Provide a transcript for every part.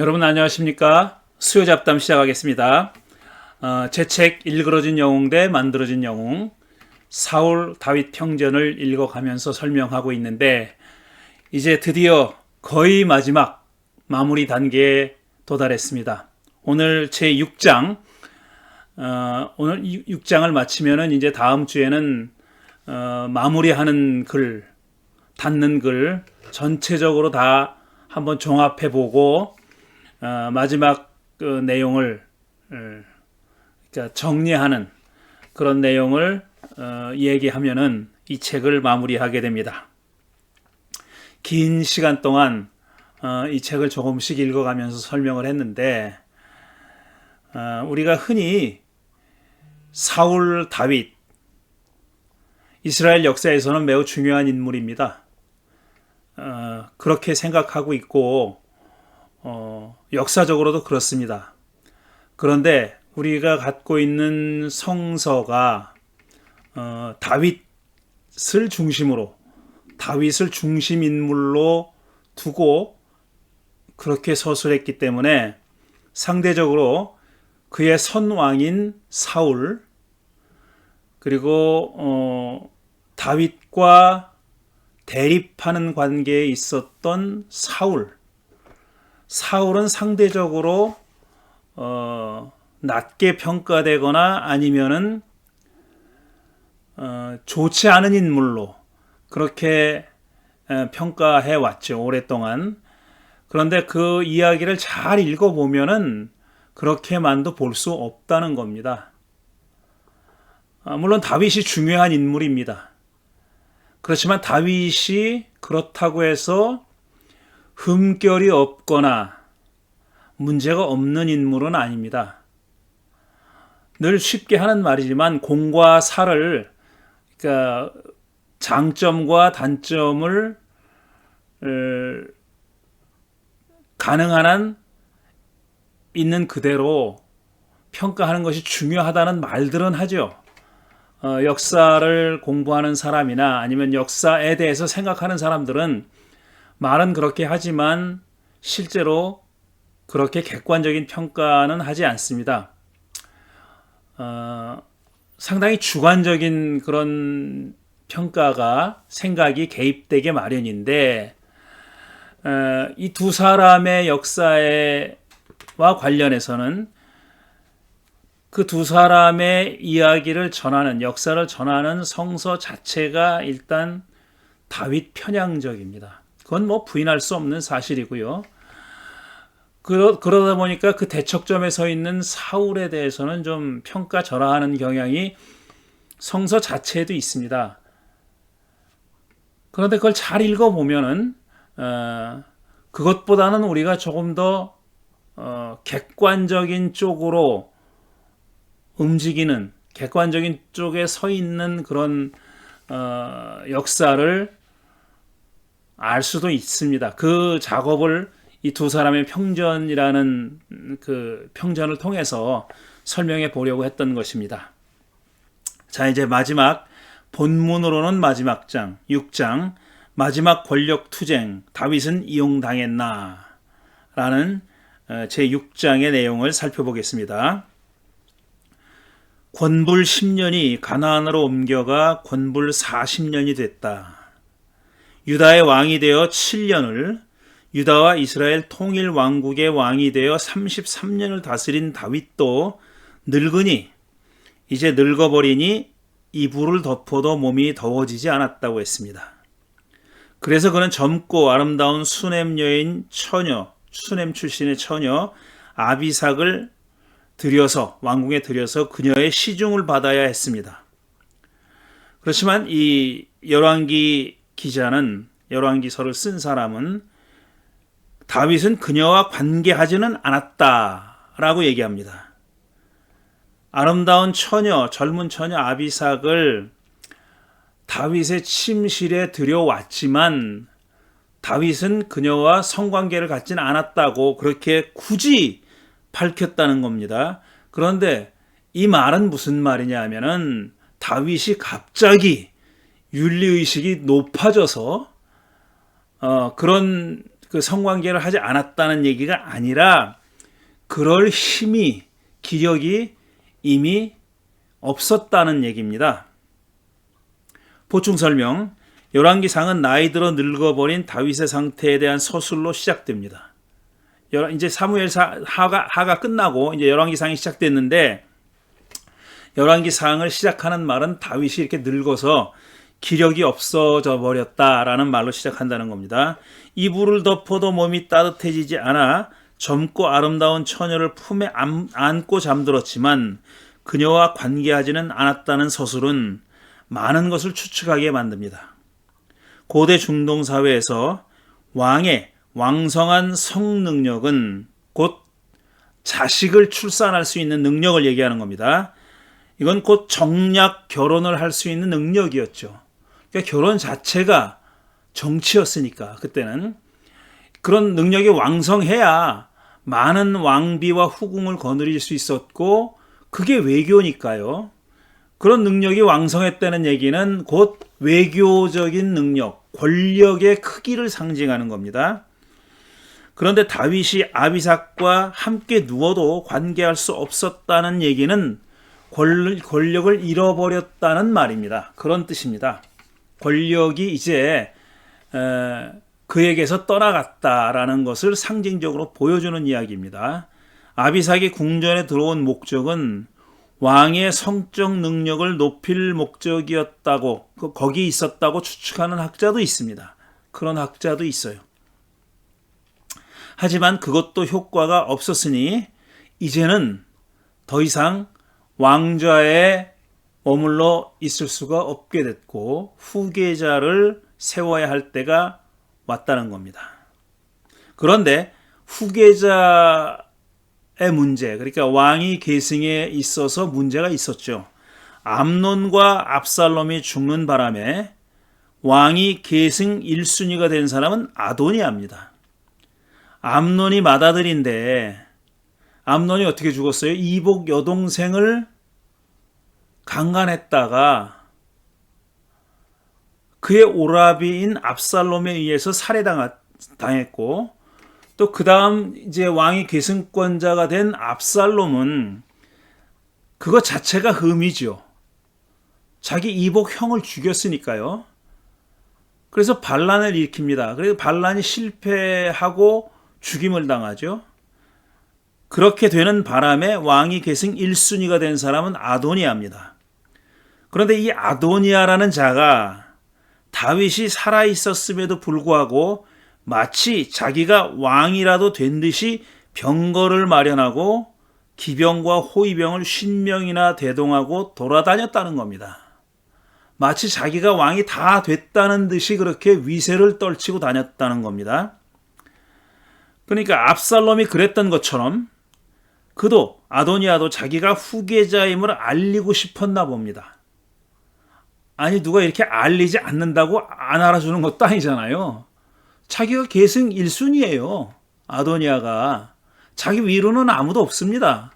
여러분 안녕하십니까? 수요잡담 시작하겠습니다. 제 책 일그러진 영웅 대 만들어진 영웅, 사울 다윗 평전을 읽어가면서 설명하고 있는데, 이제 드디어 거의 마지막 마무리 단계에 도달했습니다. 오늘 제 6장, 오늘 6장을 마치면은 이제 다음 주에는 마무리하는 글, 닫는 글 전체적으로 다 한번 종합해보고 마지막 그 내용을 그러니까 정리하는 그런 내용을 얘기하면은 이 책을 마무리하게 됩니다. 긴 시간 동안 이 책을 조금씩 읽어가면서 설명을 했는데, 우리가 흔히 사울 다윗, 이스라엘 역사에서는 매우 중요한 인물입니다. 그렇게 생각하고 있고 역사적으로도 그렇습니다. 그런데 우리가 갖고 있는 성서가 다윗을 중심으로, 다윗을 중심 인물로 두고 그렇게 서술했기 때문에 상대적으로 그의 선왕인 사울, 그리고 다윗과 대립하는 관계에 있었던 사울은 상대적으로 낮게 평가되거나 아니면은 좋지 않은 인물로 그렇게 평가해 왔죠, 오랫동안. 그런데 그 이야기를 잘 읽어보면은 그렇게만도 볼 수 없다는 겁니다. 물론 다윗이 중요한 인물입니다. 그렇지만 다윗이 그렇다고 해서 흠결이 없거나 문제가 없는 인물은 아닙니다. 늘 쉽게 하는 말이지만 공과 사를, 그러니까 장점과 단점을 가능한 한 있는 그대로 평가하는 것이 중요하다는 말들은 하죠. 역사를 공부하는 사람이나 아니면 역사에 대해서 생각하는 사람들은 말은 그렇게 하지만 실제로 그렇게 객관적인 평가는 하지 않습니다. 상당히 주관적인 그런 평가가, 생각이 개입되게 마련인데, 이 두 사람의 역사와 관련해서는 그 두 사람의 이야기를 전하는, 역사를 전하는 성서 자체가 일단 다윗 편향적입니다. 그건 뭐 부인할 수 없는 사실이고요. 그러다 보니까 그 대척점에 서 있는 사울에 대해서는 좀 평가절하하는 경향이 성서 자체에도 있습니다. 그런데 그걸 잘 읽어보면은 그것보다는 우리가 조금 더 객관적인 쪽으로 움직이는, 객관적인 쪽에 서 있는 그런 역사를 알 수도 있습니다. 그 작업을 이 두 사람의 평전이라는 그 평전을 통해서 설명해 보려고 했던 것입니다. 자, 이제 마지막, 본문으로는 마지막 장, 6장, 마지막 권력 투쟁, 다윗은 이용당했나? 라는 제 6장의 내용을 살펴보겠습니다. 권불 10년이 가나안으로 옮겨가 권불 40년이 됐다. 유다의 왕이 되어 7년을, 유다와 이스라엘 통일 왕국의 왕이 되어 33년을 다스린 다윗도 늙으니, 이제 늙어버리니 이불을 덮어도 몸이 더워지지 않았다고 했습니다. 그래서 그는 젊고 아름다운 수넴 여인 처녀, 수넴 출신의 처녀 아비삭을 들여서, 왕궁에 들여서 그녀의 시중을 받아야 했습니다. 그렇지만 이 열왕기 기자는, 열왕기서를 쓴 사람은 다윗은 그녀와 관계하지는 않았다라고 얘기합니다. 아름다운 처녀, 젊은 처녀 아비삭을 다윗의 침실에 들여왔지만 다윗은 그녀와 성관계를 갖지는 않았다고 그렇게 굳이 밝혔다는 겁니다. 그런데 이 말은 무슨 말이냐 하면은 다윗이 갑자기 윤리의식이 높아져서 그런 그 성관계를 하지 않았다는 얘기가 아니라 그럴 힘이, 기력이 이미 없었다는 얘기입니다. 보충 설명. 열왕기상은 나이 들어 늙어버린 다윗의 상태에 대한 서술로 시작됩니다. 이제 하가 끝나고 이제 열왕기상이 시작됐는데, 열왕기상을 시작하는 말은 다윗이 이렇게 늙어서 기력이 없어져 버렸다라는 말로 시작한다는 겁니다. 이불을 덮어도 몸이 따뜻해지지 않아 젊고 아름다운 처녀를 품에 안고 잠들었지만 그녀와 관계하지는 않았다는 서술은 많은 것을 추측하게 만듭니다. 고대 중동 사회에서 왕의 왕성한 성능력은 곧 자식을 출산할 수 있는 능력을 얘기하는 겁니다. 이건 곧 정략 결혼을 할 수 있는 능력이었죠. 그러니까 결혼 자체가 정치였으니까 그때는 그런 능력이 왕성해야 많은 왕비와 후궁을 거느릴 수 있었고, 그게 외교니까요. 그런 능력이 왕성했다는 얘기는 곧 외교적인 능력, 권력의 크기를 상징하는 겁니다. 그런데 다윗이 아비삭과 함께 누워도 관계할 수 없었다는 얘기는 권력을 잃어버렸다는 말입니다. 그런 뜻입니다. 권력이 이제 그에게서 떠나갔다라는 것을 상징적으로 보여주는 이야기입니다. 아비삭이 궁전에 들어온 목적은 왕의 성적 능력을 높일 목적이었다고, 거기 있었다고 추측하는 학자도 있습니다. 그런 학자도 있어요. 하지만 그것도 효과가 없었으니 이제는 더 이상 왕좌에 머물러 있을 수가 없게 됐고 후계자를 세워야 할 때가 왔다는 겁니다. 그런데 후계자의 문제, 그러니까 왕위 계승에 있어서 문제가 있었죠. 암논과 압살롬이 죽는 바람에 왕위 계승 1순위가 된 사람은 아도니아입니다. 암논이 맏아들인데 암논이 어떻게 죽었어요? 이복 여동생을 강간했다가 그의 오라비인 압살롬에 의해서 살해당했고, 또 그 다음 이제 왕위 계승권자가 된 압살롬은 그것 자체가 흠이죠. 자기 이복 형을 죽였으니까요. 그래서 반란을 일으킵니다. 그래서 반란이 실패하고 죽임을 당하죠. 그렇게 되는 바람에 왕위 계승 1순위가 된 사람은 아도니아입니다. 그런데 이 아도니아라는 자가 다윗이 살아있었음에도 불구하고 마치 자기가 왕이라도 된 듯이 병거를 마련하고 기병과 호위병을 50명이나 대동하고 돌아다녔다는 겁니다. 마치 자기가 왕이 다 됐다는 듯이 그렇게 위세를 떨치고 다녔다는 겁니다. 그러니까 압살롬이 그랬던 것처럼 그도, 아도니아도 자기가 후계자임을 알리고 싶었나 봅니다. 아니, 누가 이렇게 알리지 않는다고 안 알아주는 것도 아니잖아요. 자기가 계승 1순위예요. 아도니아가. 자기 위로는 아무도 없습니다.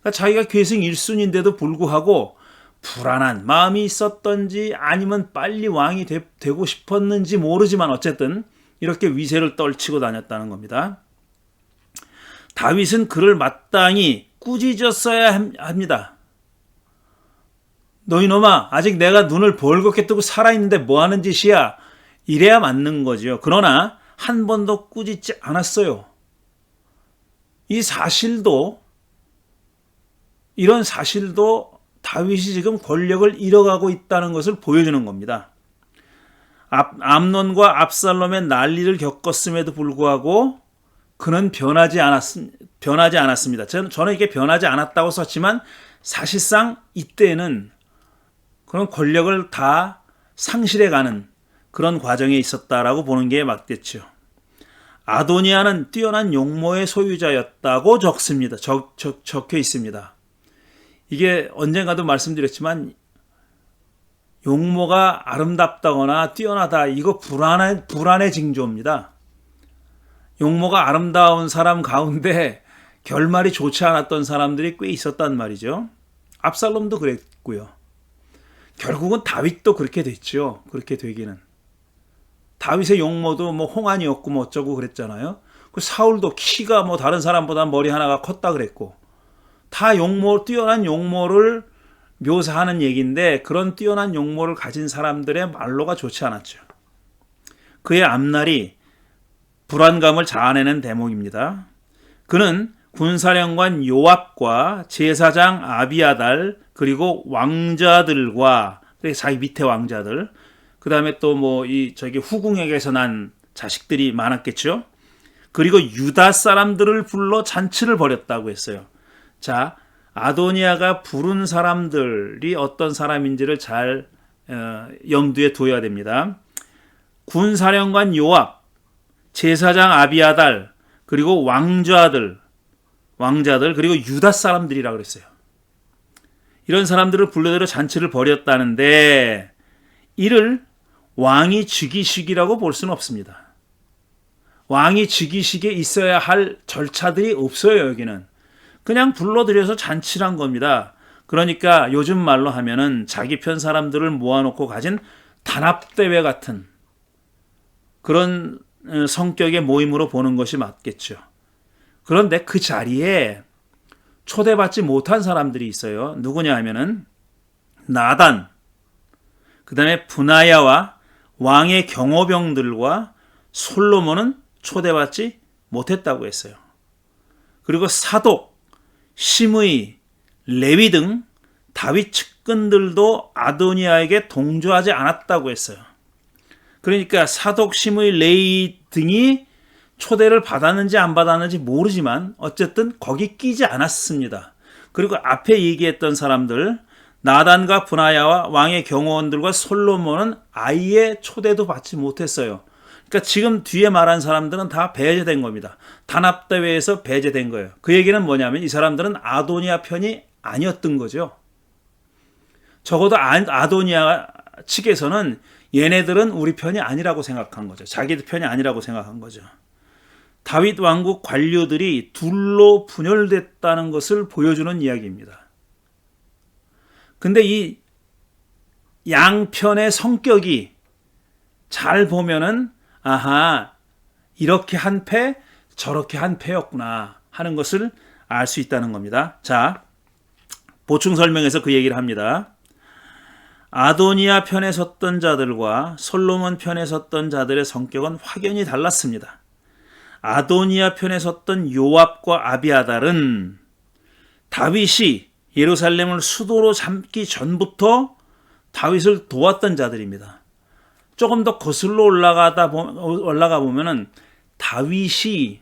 그러니까 자기가 계승 1순위인데도 불구하고 불안한 마음이 있었던지 아니면 빨리 왕이 되고 싶었는지 모르지만 어쨌든 이렇게 위세를 떨치고 다녔다는 겁니다. 다윗은 그를 마땅히 꾸짖었어야 합니다. 너 이놈아, 아직 내가 눈을 벌겋게 뜨고 살아있는데 뭐하는 짓이야? 이래야 맞는 거죠. 그러나 한 번도 꾸짖지 않았어요. 이런 사실도 다윗이 지금 권력을 잃어가고 있다는 것을 보여주는 겁니다. 암논과 압살롬의 난리를 겪었음에도 불구하고 그는 변하지 않았습니다. 저는 이게 변하지 않았다고 썼지만 사실상 이때는 그런 권력을 다 상실해가는 그런 과정에 있었다라고 보는 게 맞겠죠. 아도니아는 뛰어난 용모의 소유자였다고 적혀 있습니다. 이게 언젠가도 말씀드렸지만 용모가 아름답다거나 뛰어나다, 이거 불안의 징조입니다. 용모가 아름다운 사람 가운데 결말이 좋지 않았던 사람들이 꽤 있었단 말이죠. 압살롬도 그랬고요. 결국은 다윗도 그렇게 됐죠. 그렇게 되기는. 다윗의 용모도 뭐 홍한이었고 뭐 어쩌고 그랬잖아요. 그 사울도 키가 뭐 다른 사람보다 머리 하나가 컸다 그랬고, 다 뛰어난 용모를 묘사하는 얘기인데, 그런 뛰어난 용모를 가진 사람들의 말로가 좋지 않았죠. 그의 앞날이 불안감을 자아내는 대목입니다. 그는 군사령관 요압과 제사장 아비아달, 그리고 왕자들과 자기 밑에 왕자들, 그 다음에 또 뭐 후궁에게서 난 자식들이 많았겠죠. 그리고 유다 사람들을 불러 잔치를 벌였다고 했어요. 자, 아도니아가 부른 사람들이 어떤 사람인지를 잘 염두에 둬야 됩니다. 군사령관 요압, 제사장 아비아달, 그리고 왕자들, 그리고 유다 사람들이라 그랬어요. 이런 사람들을 불러들여 잔치를 벌였다는데, 이를 왕이 즉위식이라고 볼 수는 없습니다. 왕이 즉위식에 있어야 할 절차들이 없어요. 여기는 그냥 불러들여서 잔치를 한 겁니다. 그러니까 요즘 말로 하면은 자기 편 사람들을 모아놓고 가진 단합대회 같은 그런 성격의 모임으로 보는 것이 맞겠죠. 그런데 그 자리에 초대받지 못한 사람들이 있어요. 누구냐 하면은 나단, 그 다음에 분하야와 왕의 경호병들과 솔로몬은 초대받지 못했다고 했어요. 그리고 사독, 시므이, 레위 등 다윗 측근들도 아도니아에게 동조하지 않았다고 했어요. 그러니까 사독, 시므이, 레위 등이 초대를 받았는지 안 받았는지 모르지만 어쨌든 거기 끼지 않았습니다. 그리고 앞에 얘기했던 사람들, 나단과 분하야와 왕의 경호원들과 솔로몬은 아예 초대도 받지 못했어요. 그러니까 지금 뒤에 말한 사람들은 다 배제된 겁니다. 단합대회에서 배제된 거예요. 그 얘기는 뭐냐면 이 사람들은 아도니아 편이 아니었던 거죠. 적어도 아도니아 측에서는 얘네들은 우리 편이 아니라고 생각한 거죠. 자기들 편이 아니라고 생각한 거죠. 다윗 왕국 관료들이 둘로 분열됐다는 것을 보여주는 이야기입니다. 근데 이 양편의 성격이 잘 보면은 아하, 이렇게 한 패, 저렇게 한 패였구나 하는 것을 알 수 있다는 겁니다. 자, 보충 설명에서 그 얘기를 합니다. 아도니아 편에 섰던 자들과 솔로몬 편에 섰던 자들의 성격은 확연히 달랐습니다. 아도니아 편에 섰던 요압과 아비아달은 다윗이 예루살렘을 수도로 삼기 전부터 다윗을 도왔던 자들입니다. 조금 더 거슬러 올라가 보면은 다윗이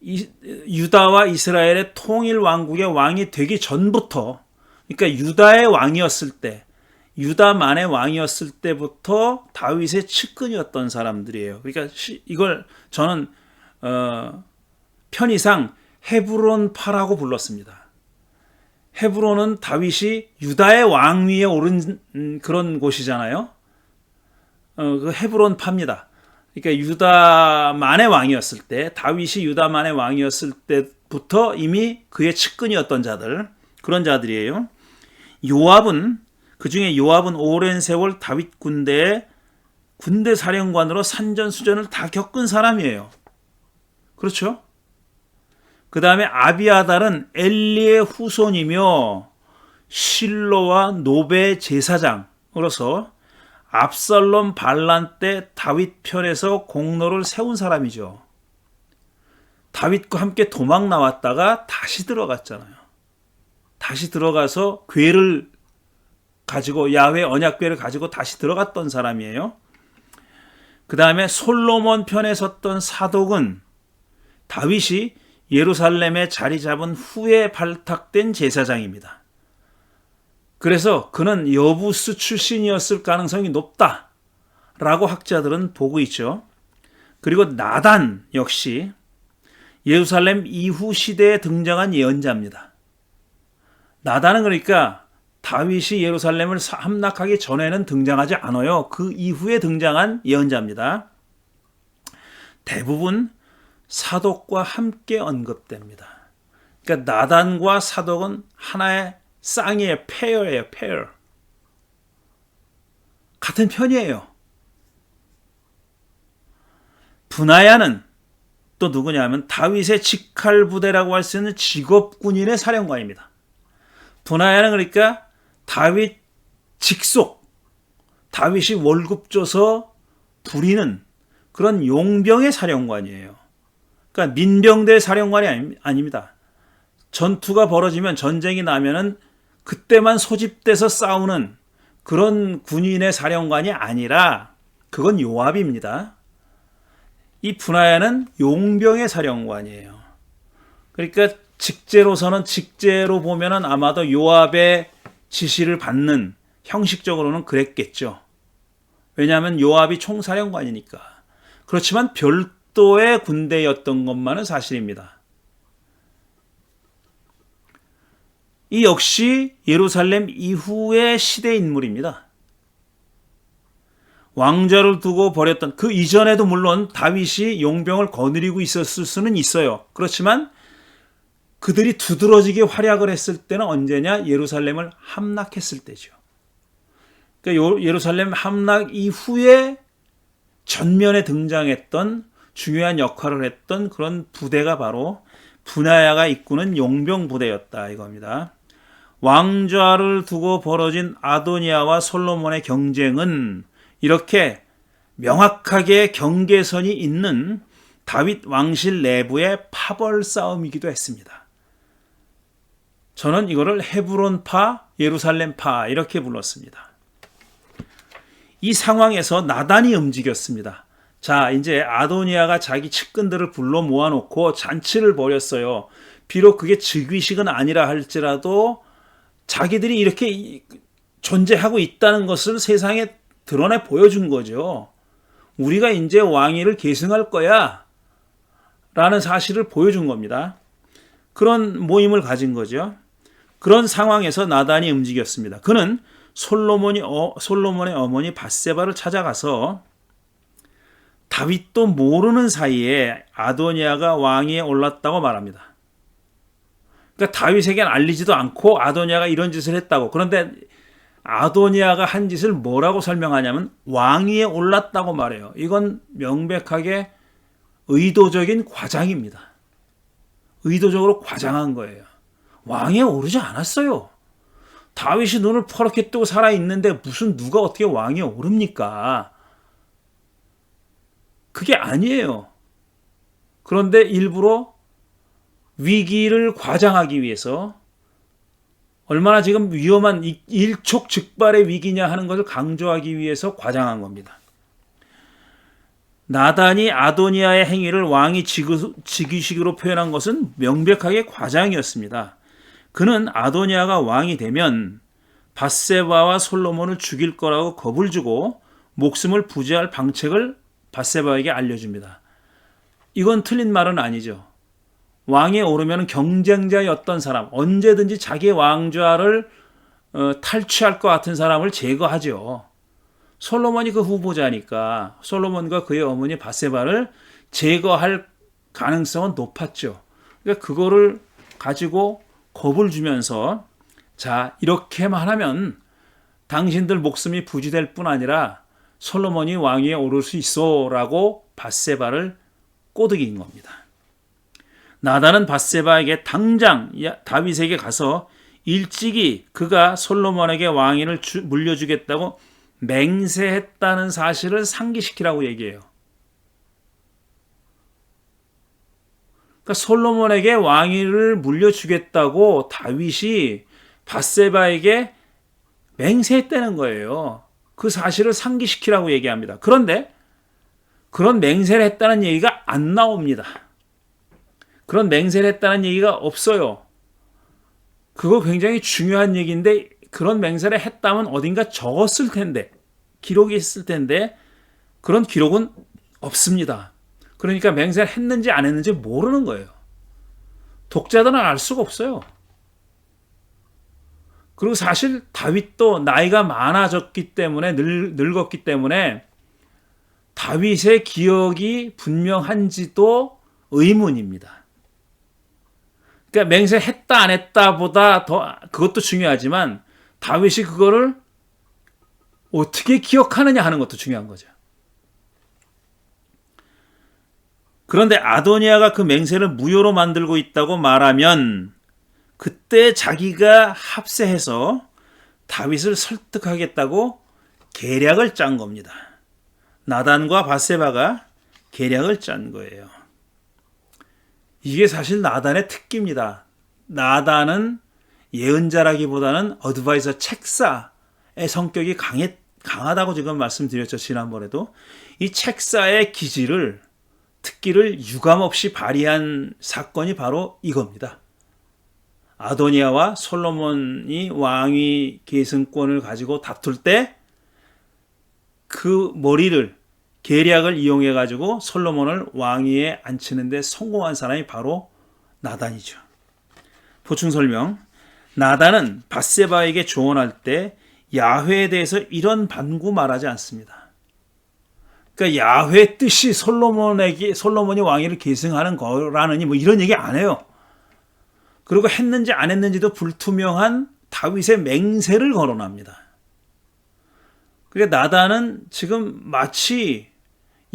유다와 이스라엘의 통일 왕국의 왕이 되기 전부터, 그러니까 유다의 왕이었을 때, 유다만의 왕이었을 때부터 다윗의 측근이었던 사람들이에요. 그러니까 이걸 저는 편의상 헤브론파라고 불렀습니다. 헤브론은 다윗이 유다의 왕위에 오른 그런 곳이잖아요. 그 헤브론파입니다. 그러니까 유다만의 왕이었을 때, 다윗이 유다만의 왕이었을 때부터 이미 그의 측근이었던 자들, 그런 자들이에요. 그중에 요압은 오랜 세월 다윗 군대 사령관으로 산전수전을 다 겪은 사람이에요. 그렇죠? 그 다음에 아비아달은 엘리의 후손이며 실로와 노베 제사장으로서 압살롬 반란 때 다윗 편에서 공로를 세운 사람이죠. 다윗과 함께 도망 나왔다가 다시 들어갔잖아요. 다시 들어가서 궤를 가지고, 야훼 언약궤를 가지고 다시 들어갔던 사람이에요. 그 다음에 솔로몬 편에 섰던 사독은 다윗이 예루살렘에 자리 잡은 후에 발탁된 제사장입니다. 그래서 그는 여부스 출신이었을 가능성이 높다라고 학자들은 보고 있죠. 그리고 나단 역시 예루살렘 이후 시대에 등장한 예언자입니다. 나단은 그러니까 다윗이 예루살렘을 함락하기 전에는 등장하지 않아요. 그 이후에 등장한 예언자입니다. 대부분 사독과 함께 언급됩니다. 그러니까 나단과 사독은 하나의 쌍이에요. 페어예요. 페어. 같은 편이에요. 브나야는 또 누구냐면 다윗의 직할 부대라고 할 수 있는 직업 군인의 사령관입니다. 브나야는 그러니까 다윗 직속, 다윗이 월급 줘서 부리는 그런 용병의 사령관이에요. 그러니까 민병대 사령관이 아닙니다. 전투가 벌어지면, 전쟁이 나면은 그때만 소집돼서 싸우는 그런 군인의 사령관이 아니라 그건 요압입니다. 이 브나야는 용병의 사령관이에요. 그러니까 직제로 보면은 아마도 요압의 지시를 받는, 형식적으로는 그랬겠죠. 왜냐하면 요압이 총사령관이니까. 그렇지만 별도의 군대였던 것만은 사실입니다. 이 역시 예루살렘 이후의 시대 인물입니다. 왕좌를 두고 벌였던, 그 이전에도 물론 다윗이 용병을 거느리고 있었을 수는 있어요. 그렇지만 그들이 두드러지게 활약을 했을 때는 언제냐? 예루살렘을 함락했을 때죠. 그러니까 예루살렘 함락 이후에 전면에 등장했던, 중요한 역할을 했던 그런 부대가 바로 브나야가 이끄는 용병 부대였다 이겁니다. 왕좌를 두고 벌어진 아도니아와 솔로몬의 경쟁은 이렇게 명확하게 경계선이 있는 다윗 왕실 내부의 파벌 싸움이기도 했습니다. 저는 이거를 헤브론파, 예루살렘파 이렇게 불렀습니다. 이 상황에서 나단이 움직였습니다. 자, 이제 아도니아가 자기 측근들을 불러 모아놓고 잔치를 벌였어요. 비록 그게 즉위식은 아니라 할지라도 자기들이 이렇게 존재하고 있다는 것을 세상에 드러내 보여준 거죠. 우리가 이제 왕위를 계승할 거야 라는 사실을 보여준 겁니다. 그런 모임을 가진 거죠. 그런 상황에서 나단이 움직였습니다. 그는 솔로몬의 어머니 밧세바를 찾아가서 다윗도 모르는 사이에 아도니아가 왕위에 올랐다고 말합니다. 그러니까 다윗에게는 알리지도 않고 아도니아가 이런 짓을 했다고. 그런데 아도니아가 한 짓을 뭐라고 설명하냐면 왕위에 올랐다고 말해요. 이건 명백하게 의도적인 과장입니다. 의도적으로 과장한 거예요. 왕위에 오르지 않았어요. 다윗이 눈을 퍼렇게 뜨고 살아있는데 무슨 누가 어떻게 왕위에 오릅니까? 그게 아니에요. 그런데 일부러 위기를 과장하기 위해서 얼마나 지금 위험한 일촉즉발의 위기냐 하는 것을 강조하기 위해서 과장한 겁니다. 나단이 아도니아의 행위를 왕이 즉위식으로 표현한 것은 명백하게 과장이었습니다. 그는 아도니아가 왕이 되면 밧세바와 솔로몬을 죽일 거라고 겁을 주고 목숨을 부지할 방책을 밧세바에게 알려줍니다. 이건 틀린 말은 아니죠. 왕에 오르면 경쟁자였던 사람, 언제든지 자기의 왕좌를 탈취할 것 같은 사람을 제거하죠. 솔로몬이 그 후보자니까 솔로몬과 그의 어머니 밧세바를 제거할 가능성은 높았죠. 그러니까 그거를 가지고 겁을 주면서 자, 이렇게만 하면 당신들 목숨이 부지될 뿐 아니라 솔로몬이 왕위에 오를 수 있어 라고 밧세바를 꼬드긴 겁니다. 나단은 밧세바에게 당장 다윗에게 가서 일찍이 그가 솔로몬에게 왕위를 물려주겠다고 맹세했다는 사실을 상기시키라고 얘기해요. 그러니까 솔로몬에게 왕위를 물려주겠다고 다윗이 밧세바에게 맹세했다는 거예요. 그 사실을 상기시키라고 얘기합니다. 그런데 그런 맹세를 했다는 얘기가 안 나옵니다. 그런 맹세를 했다는 얘기가 없어요. 그거 굉장히 중요한 얘기인데 그런 맹세를 했다면 어딘가 적었을 텐데, 기록이 있을 텐데 그런 기록은 없습니다. 그러니까 맹세를 했는지 안 했는지 모르는 거예요. 독자들은 알 수가 없어요. 그리고 사실 다윗도 나이가 많아졌기 때문에 늙었기 때문에 다윗의 기억이 분명한지도 의문입니다. 그러니까 맹세했다 안 했다보다 더 그것도 중요하지만 다윗이 그거를 어떻게 기억하느냐 하는 것도 중요한 거죠. 그런데 아도니아가 그 맹세를 무효로 만들고 있다고 말하면 그때 자기가 합세해서 다윗을 설득하겠다고 계략을 짠 겁니다. 나단과 밧세바가 계략을 짠 거예요. 이게 사실 나단의 특기입니다. 나단은 예언자라기보다는 어드바이저 책사의 성격이 강하다고 지금 말씀드렸죠. 지난번에도. 이 책사의 특기를 유감없이 발휘한 사건이 바로 이겁니다. 아도니아와 솔로몬이 왕위 계승권을 가지고 다툴 때 그 계략을 이용해 가지고 솔로몬을 왕위에 앉히는 데 성공한 사람이 바로 나단이죠. 보충 설명. 나단은 밧세바에게 조언할 때 야훼에 대해서 이런 반구 말하지 않습니다. 그러니까 야훼 뜻이 솔로몬이 왕위를 계승하는 거라느니 뭐 이런 얘기 안 해요. 그리고 했는지 안 했는지도 불투명한 다윗의 맹세를 거론합니다. 그러니까 나단은 지금 마치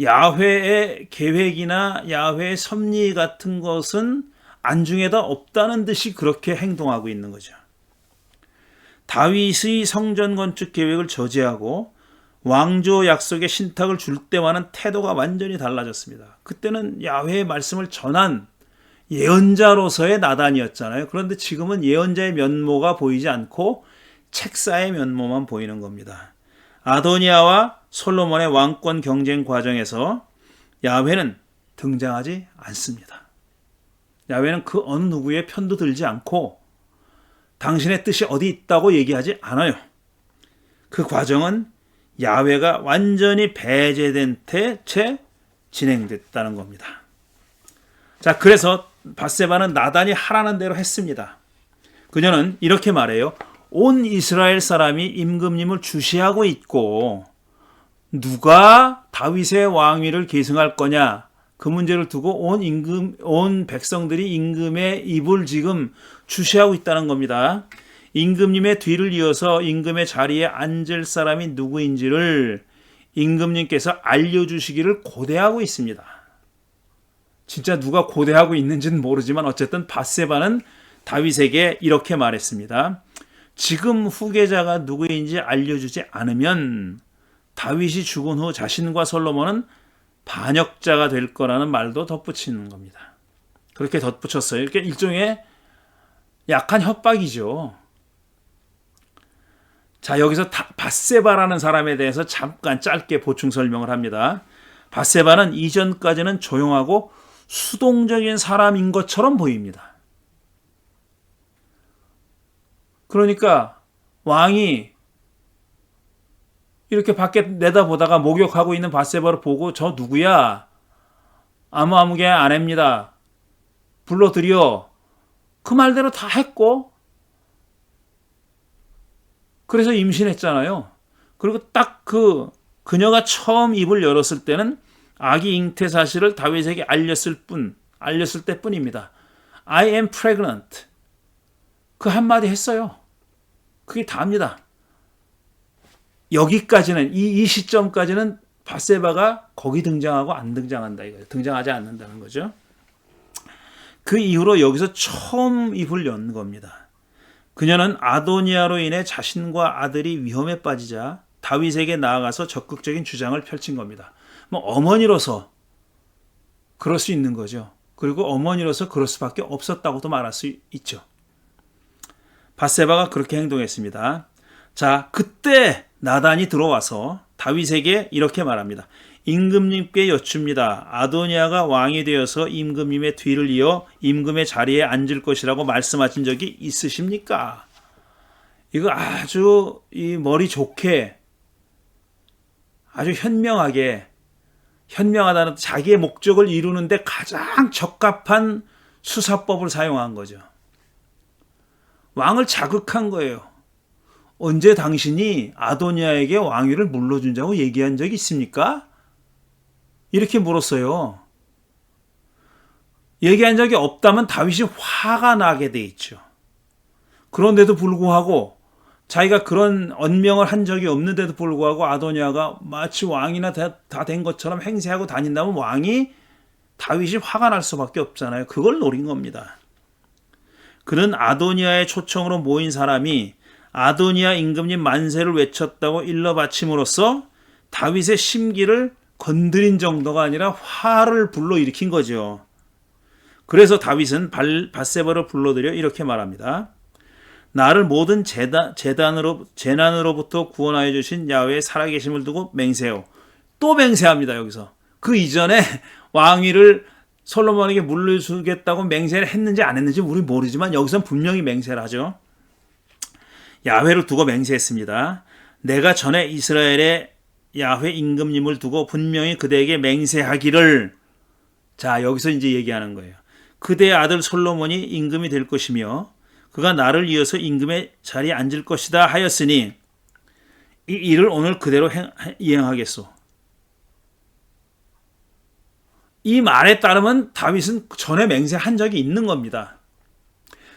야훼의 계획이나 야훼의 섭리 같은 것은 안중에도 없다는 듯이 그렇게 행동하고 있는 거죠. 다윗의 성전 건축 계획을 저지하고 왕조 약속의 신탁을 줄 때와는 태도가 완전히 달라졌습니다. 그때는 야훼의 말씀을 전한 예언자로서의 나단이었잖아요. 그런데 지금은 예언자의 면모가 보이지 않고 책사의 면모만 보이는 겁니다. 아도니아와 솔로몬의 왕권 경쟁 과정에서 야훼는 등장하지 않습니다. 야훼는 그 어느 누구의 편도 들지 않고 당신의 뜻이 어디 있다고 얘기하지 않아요. 그 과정은 야훼가 완전히 배제된 채 진행됐다는 겁니다. 자, 그래서 밧세바는 나단이 하라는 대로 했습니다. 그녀는 이렇게 말해요. 온 이스라엘 사람이 임금님을 주시하고 있고 누가 다윗의 왕위를 계승할 거냐, 그 문제를 두고 온 백성들이 임금의 입을 지금 주시하고 있다는 겁니다. 임금님의 뒤를 이어서 임금의 자리에 앉을 사람이 누구인지를 임금님께서 알려주시기를 고대하고 있습니다. 진짜 누가 고대하고 있는지는 모르지만 어쨌든 밧세바는 다윗에게 이렇게 말했습니다. 지금 후계자가 누구인지 알려주지 않으면 다윗이 죽은 후 자신과 솔로몬은 반역자가 될 거라는 말도 덧붙이는 겁니다. 그렇게 덧붙였어요. 이렇게 일종의 약한 협박이죠. 자, 여기서 밧세바라는 사람에 대해서 잠깐 짧게 보충 설명을 합니다. 밧세바는 이전까지는 조용하고 수동적인 사람인 것처럼 보입니다. 그러니까 왕이 이렇게 밖에 내다보다가 목욕하고 있는 밧세바를 보고 저 누구야? 아무개 아내입니다. 불러들여. 그 말대로 다 했고 그래서 임신했잖아요. 그리고 딱 그녀가 처음 입을 열었을 때는 아기 잉태 사실을 다윗에게 알렸을 때뿐입니다. I am pregnant. 그 한마디 했어요. 그게 다입니다. 여기까지는 이 시점까지는 밧세바가 거기 등장하고 안 등장한다 이거예요. 등장하지 않는다는 거죠. 그 이후로 여기서 처음 입을 연 겁니다. 그녀는 아도니아로 인해 자신과 아들이 위험에 빠지자 다윗에게 나아가서 적극적인 주장을 펼친 겁니다. 뭐 어머니로서 그럴 수 있는 거죠. 그리고 어머니로서 그럴 수밖에 없었다고도 말할 수 있죠. 밧세바가 그렇게 행동했습니다. 자, 그때 나단이 들어와서 다윗에게 이렇게 말합니다. 임금님께 여쭙니다. 아도니아가 왕이 되어서 임금님의 뒤를 이어 임금의 자리에 앉을 것이라고 말씀하신 적이 있으십니까? 이거 아주 이 머리 좋게 아주 현명하다는 자기의 목적을 이루는데 가장 적합한 수사법을 사용한 거죠. 왕을 자극한 거예요. 언제 당신이 아도니아에게 왕위를 물려준다고 얘기한 적이 있습니까? 이렇게 물었어요. 얘기한 적이 없다면 다윗이 화가 나게 돼 있죠. 그런데도 불구하고 자기가 그런 언명을 한 적이 없는데도 불구하고 아도니아가 마치 왕이나 다 된 것처럼 행세하고 다닌다면 왕이 다윗이 화가 날 수밖에 없잖아요. 그걸 노린 겁니다. 그는 아도니아의 초청으로 모인 사람이 아도니아 임금님 만세를 외쳤다고 일러 바침으로써 다윗의 심기를 건드린 정도가 아니라 화를 불러일으킨 거죠. 그래서 다윗은 밧세바를 불러들여 이렇게 말합니다. 나를 모든 재난으로부터 구원하여 주신 야훼의 살아계심을 두고 맹세하오. 또 맹세합니다. 여기서. 그 이전에 왕위를 솔로몬에게 물려주겠다고 맹세를 했는지 안 했는지 우리 모르지만 여기선 분명히 맹세를 하죠. 야훼를 두고 맹세했습니다. 내가 전에 이스라엘의 야훼 임금님을 두고 분명히 그대에게 맹세하기를, 자 여기서 이제 얘기하는 거예요. 그대의 아들 솔로몬이 임금이 될 것이며 그가 나를 이어서 임금의 자리에 앉을 것이다 하였으니 이 일을 오늘 그대로 이행하겠소. 이 말에 따르면 다윗은 전에 맹세한 적이 있는 겁니다.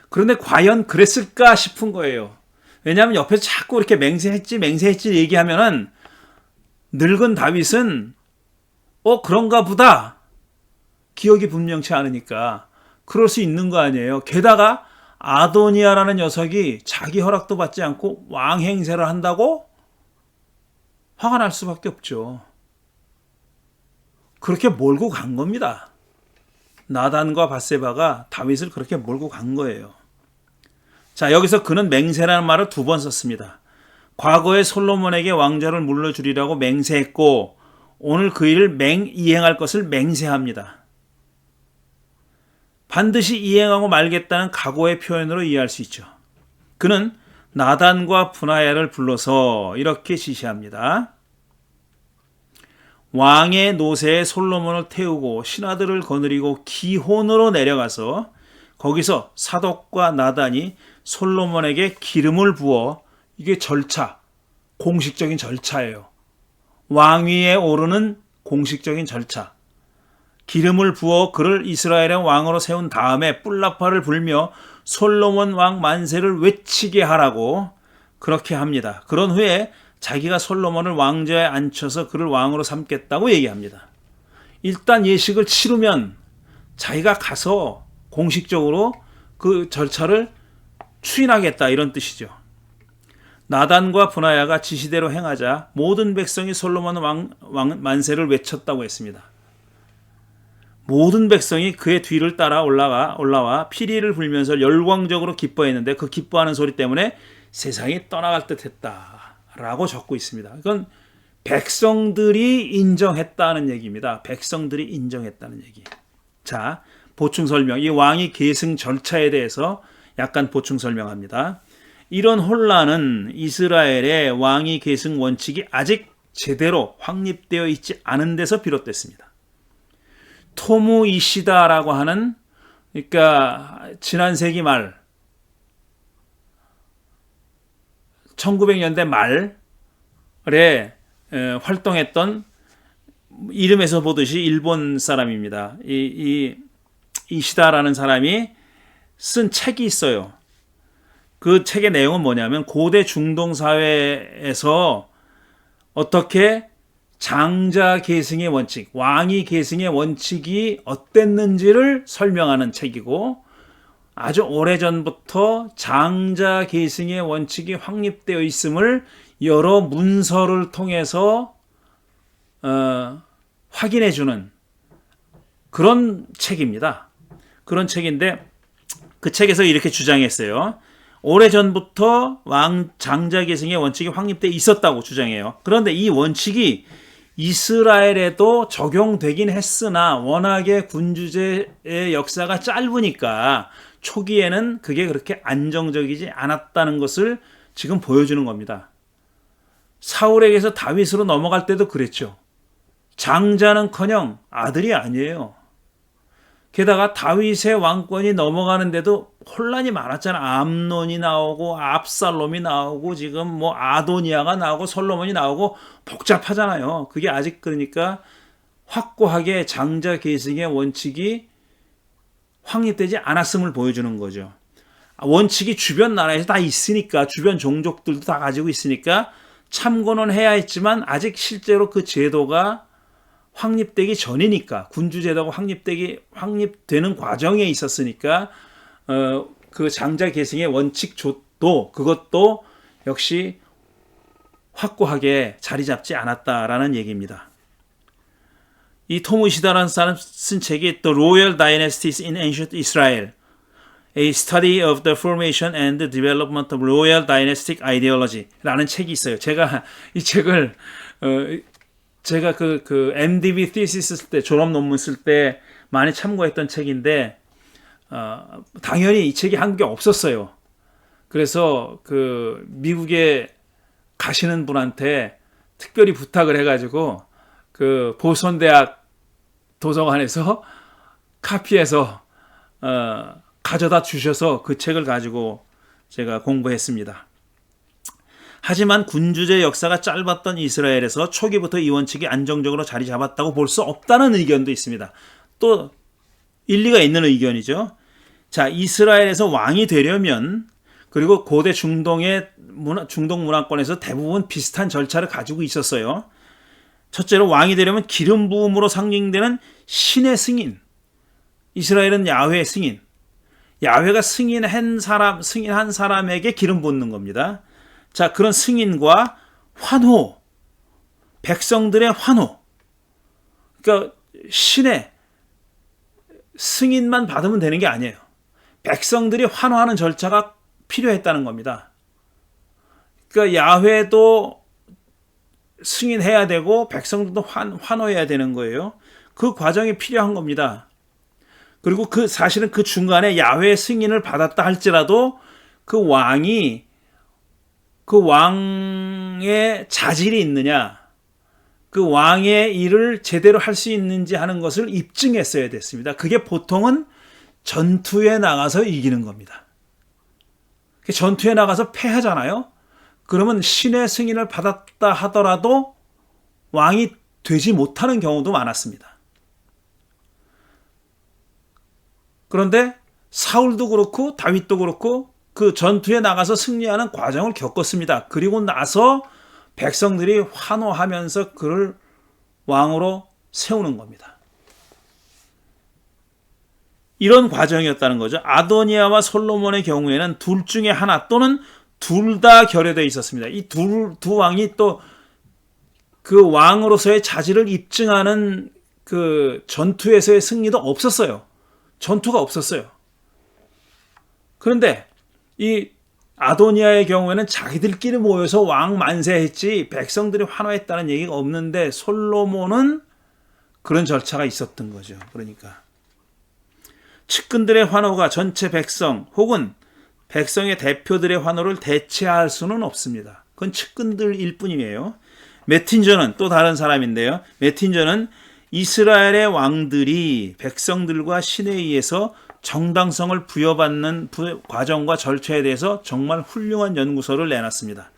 그런데 과연 그랬을까 싶은 거예요. 왜냐하면 옆에서 자꾸 이렇게 맹세했지 얘기하면은 늙은 다윗은 그런가 보다 기억이 분명치 않으니까 그럴 수 있는 거 아니에요. 게다가 아도니아라는 녀석이 자기 허락도 받지 않고 왕 행세를 한다고 화가 날 수밖에 없죠. 그렇게 몰고 간 겁니다. 나단과 밧세바가 다윗을 그렇게 몰고 간 거예요. 자, 여기서 그는 맹세라는 말을 2번 썼습니다. 과거에 솔로몬에게 왕좌를 물려주리라고 맹세했고 오늘 그 일을 이행할 것을 맹세합니다. 반드시 이행하고 말겠다는 각오의 표현으로 이해할 수 있죠. 그는 나단과 브나야를 불러서 이렇게 지시합니다. 왕의 노새에 솔로몬을 태우고 신하들을 거느리고 기혼으로 내려가서 거기서 사독과 나단이 솔로몬에게 기름을 부어, 이게 절차, 공식적인 절차예요. 왕위에 오르는 공식적인 절차. 기름을 부어 그를 이스라엘의 왕으로 세운 다음에 뿔나파를 불며 솔로몬 왕 만세를 외치게 하라고 그렇게 합니다. 그런 후에 자기가 솔로몬을 왕좌에 앉혀서 그를 왕으로 삼겠다고 얘기합니다. 일단 예식을 치르면 자기가 가서 공식적으로 그 절차를 추인하겠다, 이런 뜻이죠. 나단과 브나야가 지시대로 행하자 모든 백성이 솔로몬 왕 만세를 외쳤다고 했습니다. 모든 백성이 그의 뒤를 따라 올라와 피리를 불면서 열광적으로 기뻐했는데 그 기뻐하는 소리 때문에 세상이 떠나갈 듯했다라고 적고 있습니다. 이건 백성들이 인정했다는 얘기입니다. 백성들이 인정했다는 얘기. 자, 보충 설명. 이 왕위 계승 절차에 대해서 약간 보충 설명합니다. 이런 혼란은 이스라엘의 왕위 계승 원칙이 아직 제대로 확립되어 있지 않은 데서 비롯됐습니다. 토무 이시다라고 하는, 그러니까 지난 세기 말 1900년대 말에 활동했던, 이름에서 보듯이 일본 사람입니다. 이 이시다라는 사람이 쓴 책이 있어요. 그 책의 내용은 뭐냐면 고대 중동 사회에서 어떻게 장자 계승의 원칙, 왕위 계승의 원칙이 어땠는지를 설명하는 책이고, 아주 오래전부터 장자 계승의 원칙이 확립되어 있음을 여러 문서를 통해서 확인해주는 그런 책입니다. 그런 책인데 그 책에서 이렇게 주장했어요. 오래전부터 장자 계승의 원칙이 확립되어 있었다고 주장해요. 그런데 이 원칙이 이스라엘에도 적용되긴 했으나 워낙에 군주제의 역사가 짧으니까 초기에는 그게 그렇게 안정적이지 않았다는 것을 지금 보여주는 겁니다. 사울에게서 다윗으로 넘어갈 때도 그랬죠. 장자는커녕 아들이 아니에요. 게다가 다윗의 왕권이 넘어가는데도 혼란이 많았잖아. 암논이 나오고 압살롬이 나오고 지금 뭐 아도니아가 나오고 솔로몬이 나오고 복잡하잖아요. 그게 아직 그러니까 확고하게 장자 계승의 원칙이 확립되지 않았음을 보여주는 거죠. 원칙이 주변 나라에서 다 있으니까, 주변 종족들도 다 가지고 있으니까 참고는 해야 했지만 아직 실제로 그 제도가 확립되기 전이니까, 군주제도가 확립되는 과정에 있었으니까 그 장자 계승의 원칙도 그것도 역시 확고하게 자리 잡지 않았다라는 얘기입니다. 이 토무시다라는 사람 쓴 책이 The Royal Dynasties in Ancient Israel, A Study of the Formation and Development of Royal Dynastic Ideology라는 책이 있어요. 제가 이 책을 제가 그 MDB thesis 쓸 때, 졸업 논문 쓸 때 많이 참고했던 책인데 당연히 이 책이 한국에 없었어요. 그래서 그 미국에 가시는 분한테 특별히 부탁을 해가지고 그 보스턴대학 도서관에서 카피해서 가져다 주셔서 그 책을 가지고 제가 공부했습니다. 하지만 군주제 역사가 짧았던 이스라엘에서 초기부터 이 원칙이 안정적으로 자리 잡았다고 볼 수 없다는 의견도 있습니다. 또 일리가 있는 의견이죠. 자, 이스라엘에서 왕이 되려면, 그리고 고대 중동 문화권에서 대부분 비슷한 절차를 가지고 있었어요. 첫째로 왕이 되려면 기름 부음으로 상징되는 신의 승인, 이스라엘은 야훼 승인, 야훼가 승인한 사람에게 기름 붓는 겁니다. 자, 그런 승인과 환호, 백성들의 환호, 그러니까 신의 승인만 받으면 되는 게 아니에요. 백성들이 환호하는 절차가 필요했다는 겁니다. 그러니까 야훼도 승인해야 되고 백성들도 환호해야 되는 거예요. 그 과정이 필요한 겁니다. 그리고 사실은 그 중간에 야훼의 승인을 받았다 할지라도 그 왕의 자질이 있느냐, 그 왕의 일을 제대로 할 수 있는지 하는 것을 입증했어야 됐습니다. 그게 보통은 전투에 나가서 이기는 겁니다. 전투에 나가서 패하잖아요. 그러면 신의 승인을 받았다 하더라도 왕이 되지 못하는 경우도 많았습니다. 그런데 사울도 그렇고 다윗도 그렇고 그 전투에 나가서 승리하는 과정을 겪었습니다. 그리고 나서 백성들이 환호하면서 그를 왕으로 세우는 겁니다. 이런 과정이었다는 거죠. 아도니아와 솔로몬의 경우에는 둘 중에 하나 또는 둘 다 결여되어 있었습니다. 이 두 왕이 또 그 왕으로서의 자질을 입증하는 그 전투에서의 승리도 없었어요. 전투가 없었어요. 그런데 이 아도니아의 경우에는 자기들끼리 모여서 왕 만세했지 백성들이 환호했다는 얘기가 없는데, 솔로몬은 그런 절차가 있었던 거죠. 그러니까 측근들의 환호가 전체 백성 혹은 백성의 대표들의 환호를 대체할 수는 없습니다. 그건 측근들일 뿐이에요. 매틴저는 또 다른 사람인데요. 매틴저는 이스라엘의 왕들이 백성들과 신에 의해서 정당성을 부여받는 과정과 절차에 대해서 정말 훌륭한 연구서를 내놨습니다.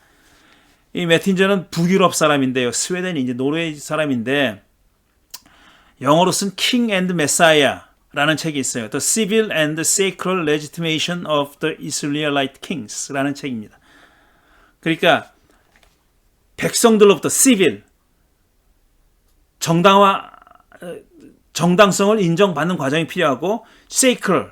이 매틴저는 북유럽 사람인데요. 스웨덴, 이제 노르웨이 사람인데, 영어로 쓴 King and Messiah라는 책이 있어요. The Civil and Sacred Legitimation of the Israelite Kings라는 책입니다. 그러니까 백성들로부터 civil, 정당성을 인정받는 과정이 필요하고, sacred,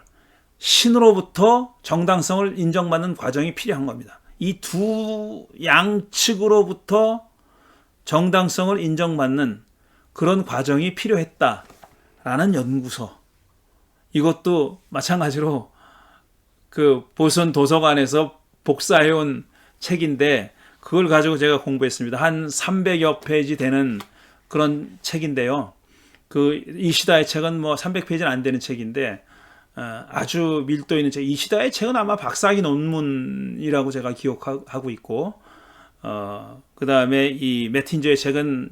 신으로부터 정당성을 인정받는 과정이 필요한 겁니다. 이 두 양측으로부터 정당성을 인정받는 그런 과정이 필요했다라는 연구서. 이것도 마찬가지로 그 보선 도서관에서 복사해온 책인데, 그걸 가지고 제가 공부했습니다. 한 300여 페이지 되는 그런 책인데요. 이 시다의 책은 뭐 300페이지는 안 되는 책인데, 아주 밀도 있는 책. 이 시다의 책은 아마 박사학위 논문이라고 제가 기억하고 있고, 그 다음에 이 매틴저의 책은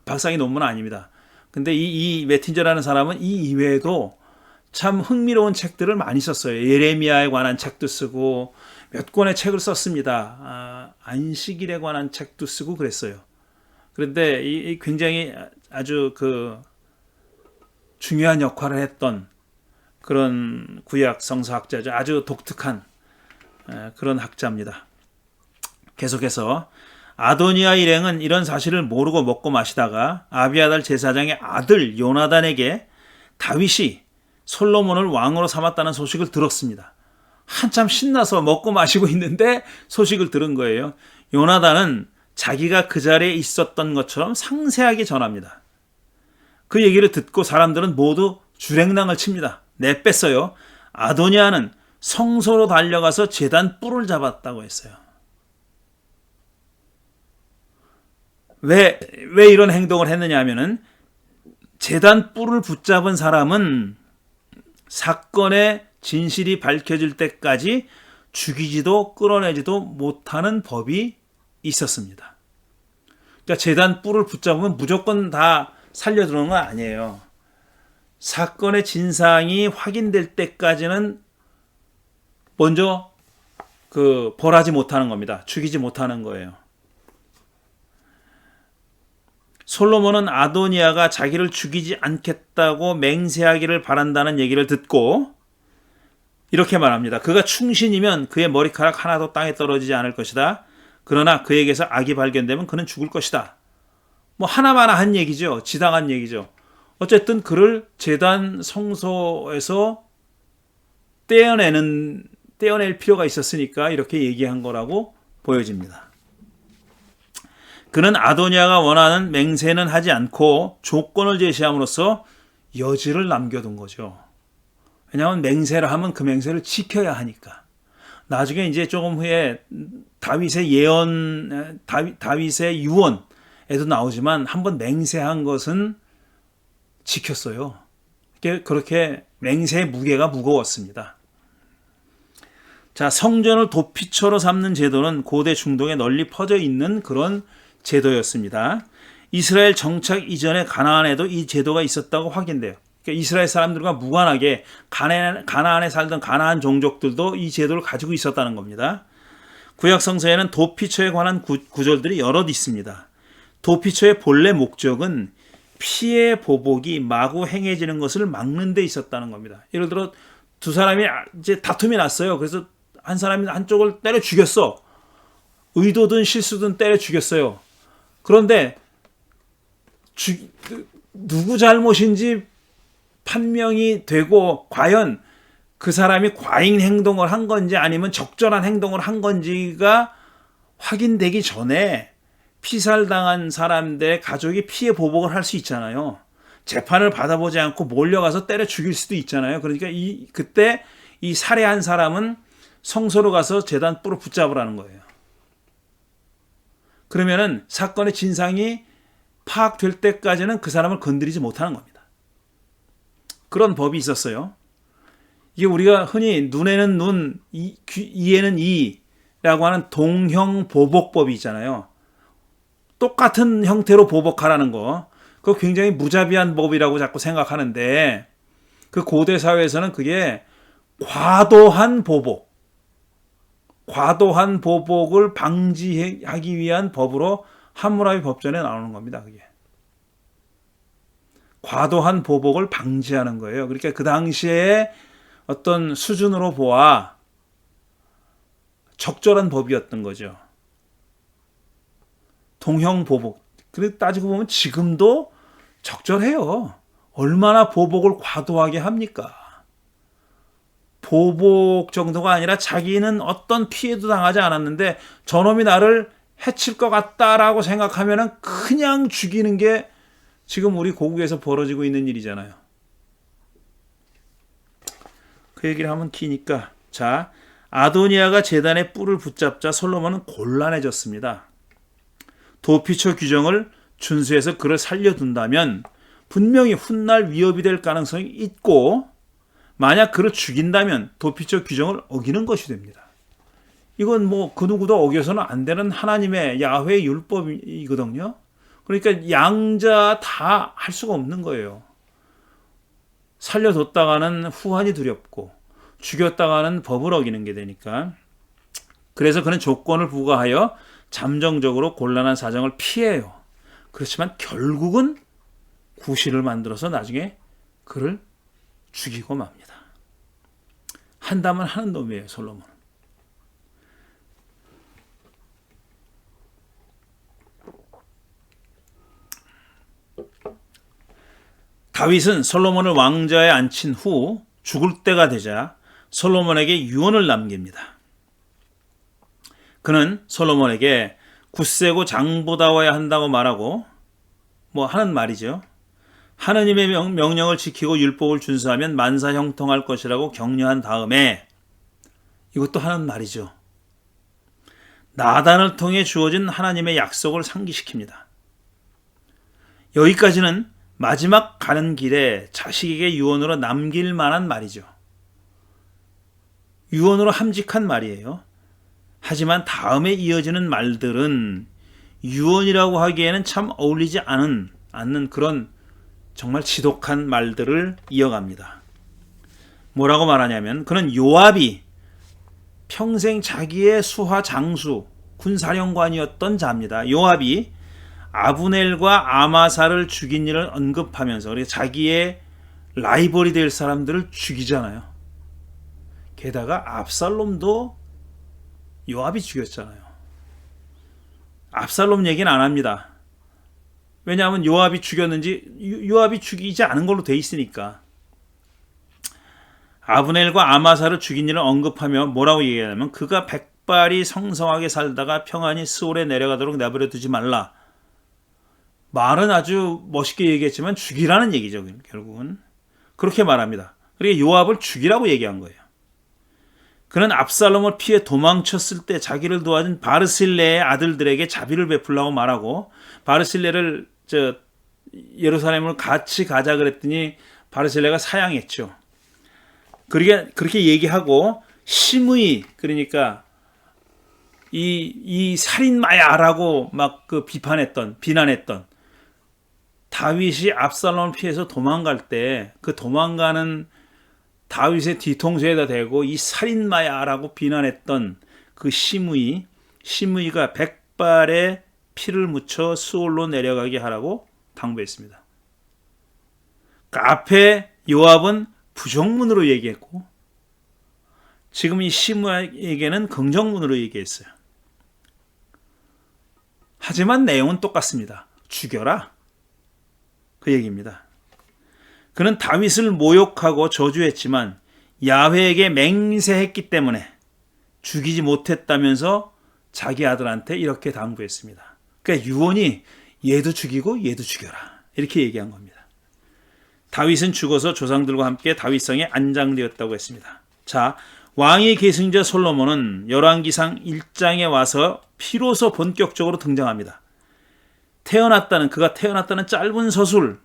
박사학위 논문은 아닙니다. 근데 이 매틴저라는 사람은 이 이외에도 참 흥미로운 책들을 많이 썼어요. 예레미야에 관한 책도 쓰고 몇 권의 책을 썼습니다. 안식일에 관한 책도 쓰고 그랬어요. 그런데 이 굉장히 아주 그 중요한 역할을 했던 그런 구약 성서학자죠. 아주 독특한 그런 학자입니다. 계속해서 아도니아 일행은 이런 사실을 모르고 먹고 마시다가 아비아달 제사장의 아들 요나단에게 다윗이 솔로몬을 왕으로 삼았다는 소식을 들었습니다. 한참 신나서 먹고 마시고 있는데 소식을 들은 거예요. 요나단은 자기가 그 자리에 있었던 것처럼 상세하게 전합니다. 그 얘기를 듣고 사람들은 모두 주랭랑을 칩니다. 내뺐어요. 아도니아는 성소로 달려가서 제단 뿔을 잡았다고 했어요. 왜 이런 행동을 했느냐 하면은 제단 뿔을 붙잡은 사람은 사건의 진실이 밝혀질 때까지 죽이지도 끌어내지도 못하는 법이 있었습니다. 그러니까 제단 뿔을 붙잡으면 무조건 다 살려두는 건 아니에요. 사건의 진상이 확인될 때까지는 먼저 벌하지 못하는 겁니다. 죽이지 못하는 거예요. 솔로몬은 아도니아가 자기를 죽이지 않겠다고 맹세하기를 바란다는 얘기를 듣고 이렇게 말합니다. 그가 충신이면 그의 머리카락 하나도 땅에 떨어지지 않을 것이다. 그러나 그에게서 악이 발견되면 그는 죽을 것이다. 뭐 하나마나 한 얘기죠. 지당한 얘기죠. 어쨌든 그를 제단 성소에서 떼어낼 필요가 있었으니까 이렇게 얘기한 거라고 보여집니다. 그는 아도니아가 원하는 맹세는 하지 않고 조건을 제시함으로써 여지를 남겨둔 거죠. 왜냐하면 맹세를 하면 그 맹세를 지켜야 하니까. 나중에 이제 조금 후에 다윗의 다윗의 유언에도 나오지만 한번 맹세한 것은 지켰어요. 그렇게 맹세의 무게가 무거웠습니다. 자, 성전을 도피처로 삼는 제도는 고대 중동에 널리 퍼져 있는 그런 제도였습니다. 이스라엘 정착 이전에 가나안에도 이 제도가 있었다고 확인돼요. 그러니까 이스라엘 사람들과 무관하게 가나안에 살던 가나안 종족들도 이 제도를 가지고 있었다는 겁니다. 구약 성서에는 도피처에 관한 구절들이 여럿 있습니다. 도피처의 본래 목적은 피해 보복이 마구 행해지는 것을 막는 데 있었다는 겁니다. 예를 들어 두 사람이 이제 다툼이 났어요. 그래서 한 사람이 한쪽을 때려 죽였어. 의도든 실수든 때려 죽였어요. 그런데 누구 잘못인지 판명이 되고 과연 그 사람이 과잉 행동을 한 건지 아니면 적절한 행동을 한 건지가 확인되기 전에 피살당한 사람들의 가족이 피해 보복을 할 수 있잖아요. 재판을 받아보지 않고 몰려가서 때려 죽일 수도 있잖아요. 그러니까 그때 이 살해한 사람은 성소로 가서 제단 뿔을 붙잡으라는 거예요. 그러면은 사건의 진상이 파악될 때까지는 그 사람을 건드리지 못하는 겁니다. 그런 법이 있었어요. 이게 우리가 흔히 눈에는 눈, 이에는 이라고 하는 동형보복법이 있잖아요. 똑같은 형태로 보복하라는 거. 그거 굉장히 무자비한 법이라고 자꾸 생각하는데 그 고대 사회에서는 그게 과도한 보복을 방지하기 위한 법으로 함무라비 법전에 나오는 겁니다. 그게 과도한 보복을 방지하는 거예요. 그러니까 그 당시에 어떤 수준으로 보아 적절한 법이었던 거죠. 동형보복. 그래 따지고 보면 지금도 적절해요. 얼마나 보복을 과도하게 합니까? 보복 정도가 아니라 자기는 어떤 피해도 당하지 않았는데 저놈이 나를 해칠 것 같다라고 생각하면은 그냥 죽이는 게 지금 우리 고국에서 벌어지고 있는 일이잖아요. 그 얘기를 하면 기니까. 자, 아도니아가 제단의 뿔을 붙잡자 솔로몬은 곤란해졌습니다. 도피처 규정을 준수해서 그를 살려둔다면 분명히 훗날 위협이 될 가능성이 있고 만약 그를 죽인다면 도피처 규정을 어기는 것이 됩니다. 이건 뭐 그 누구도 어겨서는 안 되는 하나님의 야훼의 율법이거든요. 그러니까 양자 다 할 수가 없는 거예요. 살려뒀다가는 후환이 두렵고 죽였다가는 법을 어기는 게 되니까. 그래서 그는 조건을 부과하여 잠정적으로 곤란한 사정을 피해요. 그렇지만 결국은 구실을 만들어서 나중에 그를 죽이고 맙니다. 한다면 하는 놈이에요, 솔로몬은. 다윗은 솔로몬을 왕좌에 앉힌 후 죽을 때가 되자 솔로몬에게 유언을 남깁니다. 그는 솔로몬에게 굳세고 장보다워야 한다고 말하고 하는 말이죠. 하느님의 명령을 지키고 율법을 준수하면 만사 형통할 것이라고 격려한 다음에 이것도 하는 말이죠. 나단을 통해 주어진 하나님의 약속을 상기시킵니다. 여기까지는 마지막 가는 길에 자식에게 유언으로 남길 만한 말이죠. 유언으로 함직한 말이에요. 하지만 다음에 이어지는 말들은 유언이라고 하기에는 참 어울리지 않는 그런 정말 지독한 말들을 이어갑니다. 뭐라고 말하냐면 그는 요압이 평생 자기의 수하 장수 군사령관이었던 자입니다. 요압이 아브넬과 아마사를 죽인 일을 언급하면서 자기의 라이벌이 될 사람들을 죽이잖아요. 게다가 압살롬도 요압이 죽였잖아요. 압살롬 얘기는 안 합니다. 왜냐하면 요압이 죽였는지 요압이 죽이지 않은 걸로 돼 있으니까. 아브넬과 아마사를 죽인 일을 언급하며 뭐라고 얘기하냐면 그가 백발이 성성하게 살다가 평안히 스올에 내려가도록 내버려 두지 말라. 말은 아주 멋있게 얘기했지만 죽이라는 얘기죠. 결국은 그렇게 말합니다. 그러니까 요압을 죽이라고 얘기한 거예요. 그는 압살롬을 피해 도망쳤을 때 자기를 도와준 바르실레의 아들들에게 자비를 베풀라고 말하고 바르실레를 예루살렘을 같이 가자 그랬더니 바르실레가 사양했죠. 그렇게 얘기하고 심의 그러니까 이 살인마야라고 막 비난했던 다윗이 압살롬을 피해서 도망갈 때 그 도망가는 다윗의 뒤통수에다 대고 이 살인마야라고 비난했던 그 심의가 백발의 피를 묻혀 수올로 내려가게 하라고 당부했습니다. 그 앞에 요압은 부정문으로 얘기했고 지금 이 심의에게는 긍정문으로 얘기했어요. 하지만 내용은 똑같습니다. 죽여라. 그 얘기입니다. 그는 다윗을 모욕하고 저주했지만 야훼에게 맹세했기 때문에 죽이지 못했다면서 자기 아들한테 이렇게 당부했습니다. 그러니까 유언이 얘도 죽이고 얘도 죽여라. 이렇게 얘기한 겁니다. 다윗은 죽어서 조상들과 함께 다윗성에 안장되었다고 했습니다. 자, 왕위 계승자 솔로몬은 열왕기상 1장에 와서 비로소 본격적으로 등장합니다. 그가 태어났다는 짧은 서술,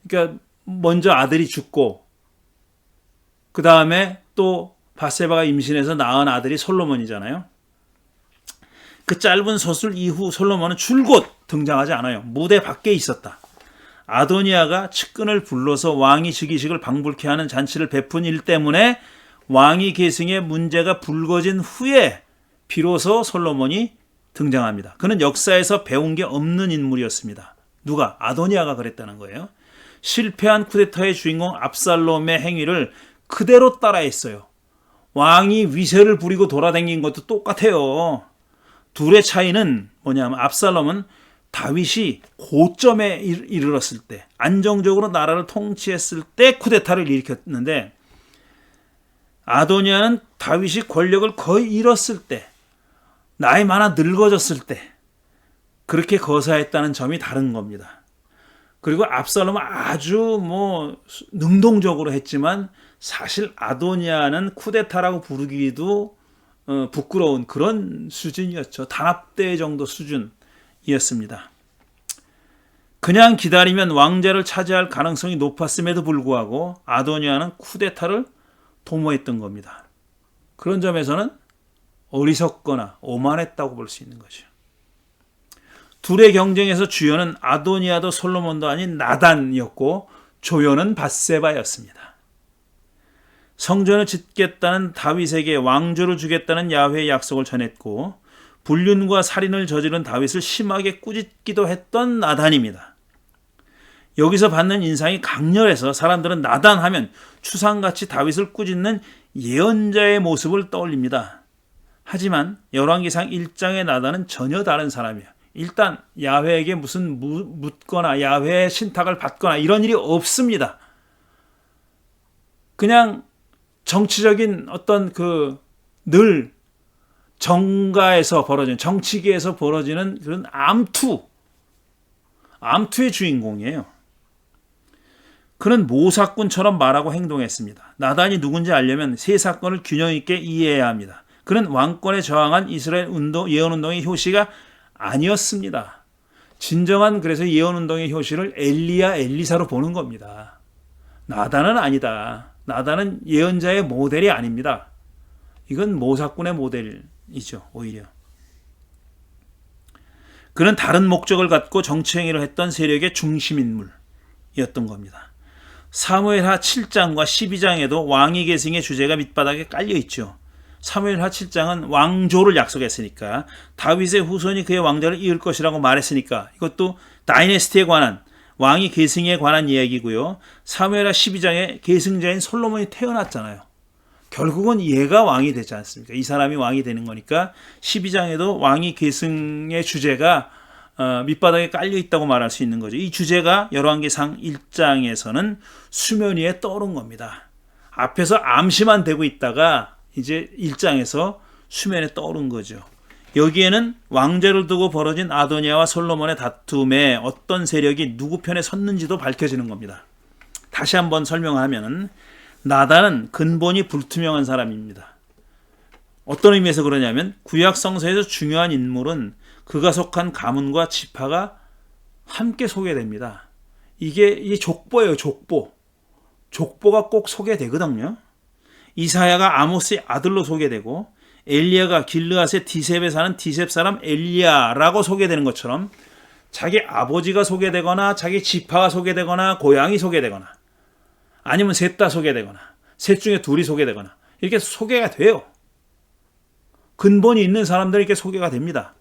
그러니까 먼저 아들이 죽고 그 다음에 또 밧세바가 임신해서 낳은 아들이 솔로몬이잖아요. 그 짧은 서술 이후 솔로몬은 줄곧 등장하지 않아요. 무대 밖에 있었다. 아도니아가 측근을 불러서 왕위 즉위식을 방불케 하는 잔치를 베푼 일 때문에 왕위 계승의 문제가 불거진 후에 비로소 솔로몬이 등장합니다. 그는 역사에서 배운 게 없는 인물이었습니다. 누가? 아도니아가 그랬다는 거예요. 실패한 쿠데타의 주인공 압살롬의 행위를 그대로 따라했어요. 왕이 위세를 부리고 돌아다닌 것도 똑같아요. 둘의 차이는 뭐냐면 압살롬은 다윗이 고점에 이르렀을 때 안정적으로 나라를 통치했을 때 쿠데타를 일으켰는데 아도니아는 다윗이 권력을 거의 잃었을 때 나이 많아 늙어졌을 때 그렇게 거사했다는 점이 다른 겁니다. 그리고 압살롬은 아주 능동적으로 했지만 사실 아도니아는 쿠데타라고 부르기도 부끄러운 그런 수준이었죠. 단합대 정도 수준이었습니다. 그냥 기다리면 왕좌를 차지할 가능성이 높았음에도 불구하고 아도니아는 쿠데타를 도모했던 겁니다. 그런 점에서는 어리석거나 오만했다고 볼 수 있는 거죠. 둘의 경쟁에서 주연은 아도니아도 솔로몬도 아닌 나단이었고 조연은 밧세바였습니다. 성전을 짓겠다는 다윗에게 왕조를 주겠다는 야훼의 약속을 전했고 불륜과 살인을 저지른 다윗을 심하게 꾸짖기도 했던 나단입니다. 여기서 받는 인상이 강렬해서 사람들은 나단하면 추상같이 다윗을 꾸짖는 예언자의 모습을 떠올립니다. 하지만 열왕기상 1장의 나단은 전혀 다른 사람이에요. 일단 야훼에게 무슨 묻거나 야훼의 신탁을 받거나 이런 일이 없습니다. 그냥 정치적인 어떤 늘 정가에서 벌어지는, 정치계에서 벌어지는 그런 암투의 주인공이에요. 그는 모사꾼처럼 말하고 행동했습니다. 나단이 누군지 알려면 세 사건을 균형 있게 이해해야 합니다. 그는 왕권에 저항한 이스라엘 예언운동의 효시가 아니었습니다. 진정한 그래서 예언운동의 효시를 엘리사로 보는 겁니다. 나단은 아니다. 나단은 예언자의 모델이 아닙니다. 이건 모사꾼의 모델이죠. 오히려. 그는 다른 목적을 갖고 정치행위를 했던 세력의 중심인물이었던 겁니다. 사무엘하 7장과 12장에도 왕위 계승의 주제가 밑바닥에 깔려있죠. 사무엘하 7장은 왕조를 약속했으니까, 다윗의 후손이 그의 왕좌를 이을 것이라고 말했으니까, 이것도 다이내스티에 관한, 왕위 계승에 관한 이야기고요. 사무엘하 12장에 계승자인 솔로몬이 태어났잖아요. 결국은 얘가 왕이 되지 않습니까? 이 사람이 왕이 되는 거니까 12장에도 왕위 계승의 주제가 밑바닥에 깔려 있다고 말할 수 있는 거죠. 이 주제가 열왕기상 1장에서는 수면 위에 떠오른 겁니다. 앞에서 암시만 되고 있다가 이제 1장에서 수면에 떠오른 거죠. 여기에는 왕좌를 두고 벌어진 아도니아와 솔로몬의 다툼에 어떤 세력이 누구 편에 섰는지도 밝혀지는 겁니다. 다시 한번 설명하면 나단은 근본이 불투명한 사람입니다. 어떤 의미에서 그러냐면 구약 성서에서 중요한 인물은 그가 속한 가문과 지파가 함께 소개됩니다. 이게 족보예요, 족보. 족보가 꼭 소개되거든요. 이사야가 아모스의 아들로 소개되고 엘리야가 길르앗의 디셉에 사는 디셉 사람 엘리야라고 소개되는 것처럼 자기 아버지가 소개되거나 자기 지파가 소개되거나 고향이 소개되거나 아니면 셋 다 소개되거나 셋 중에 둘이 소개되거나 이렇게 소개가 돼요. 근본이 있는 사람들이 이렇게 소개가 됩니다.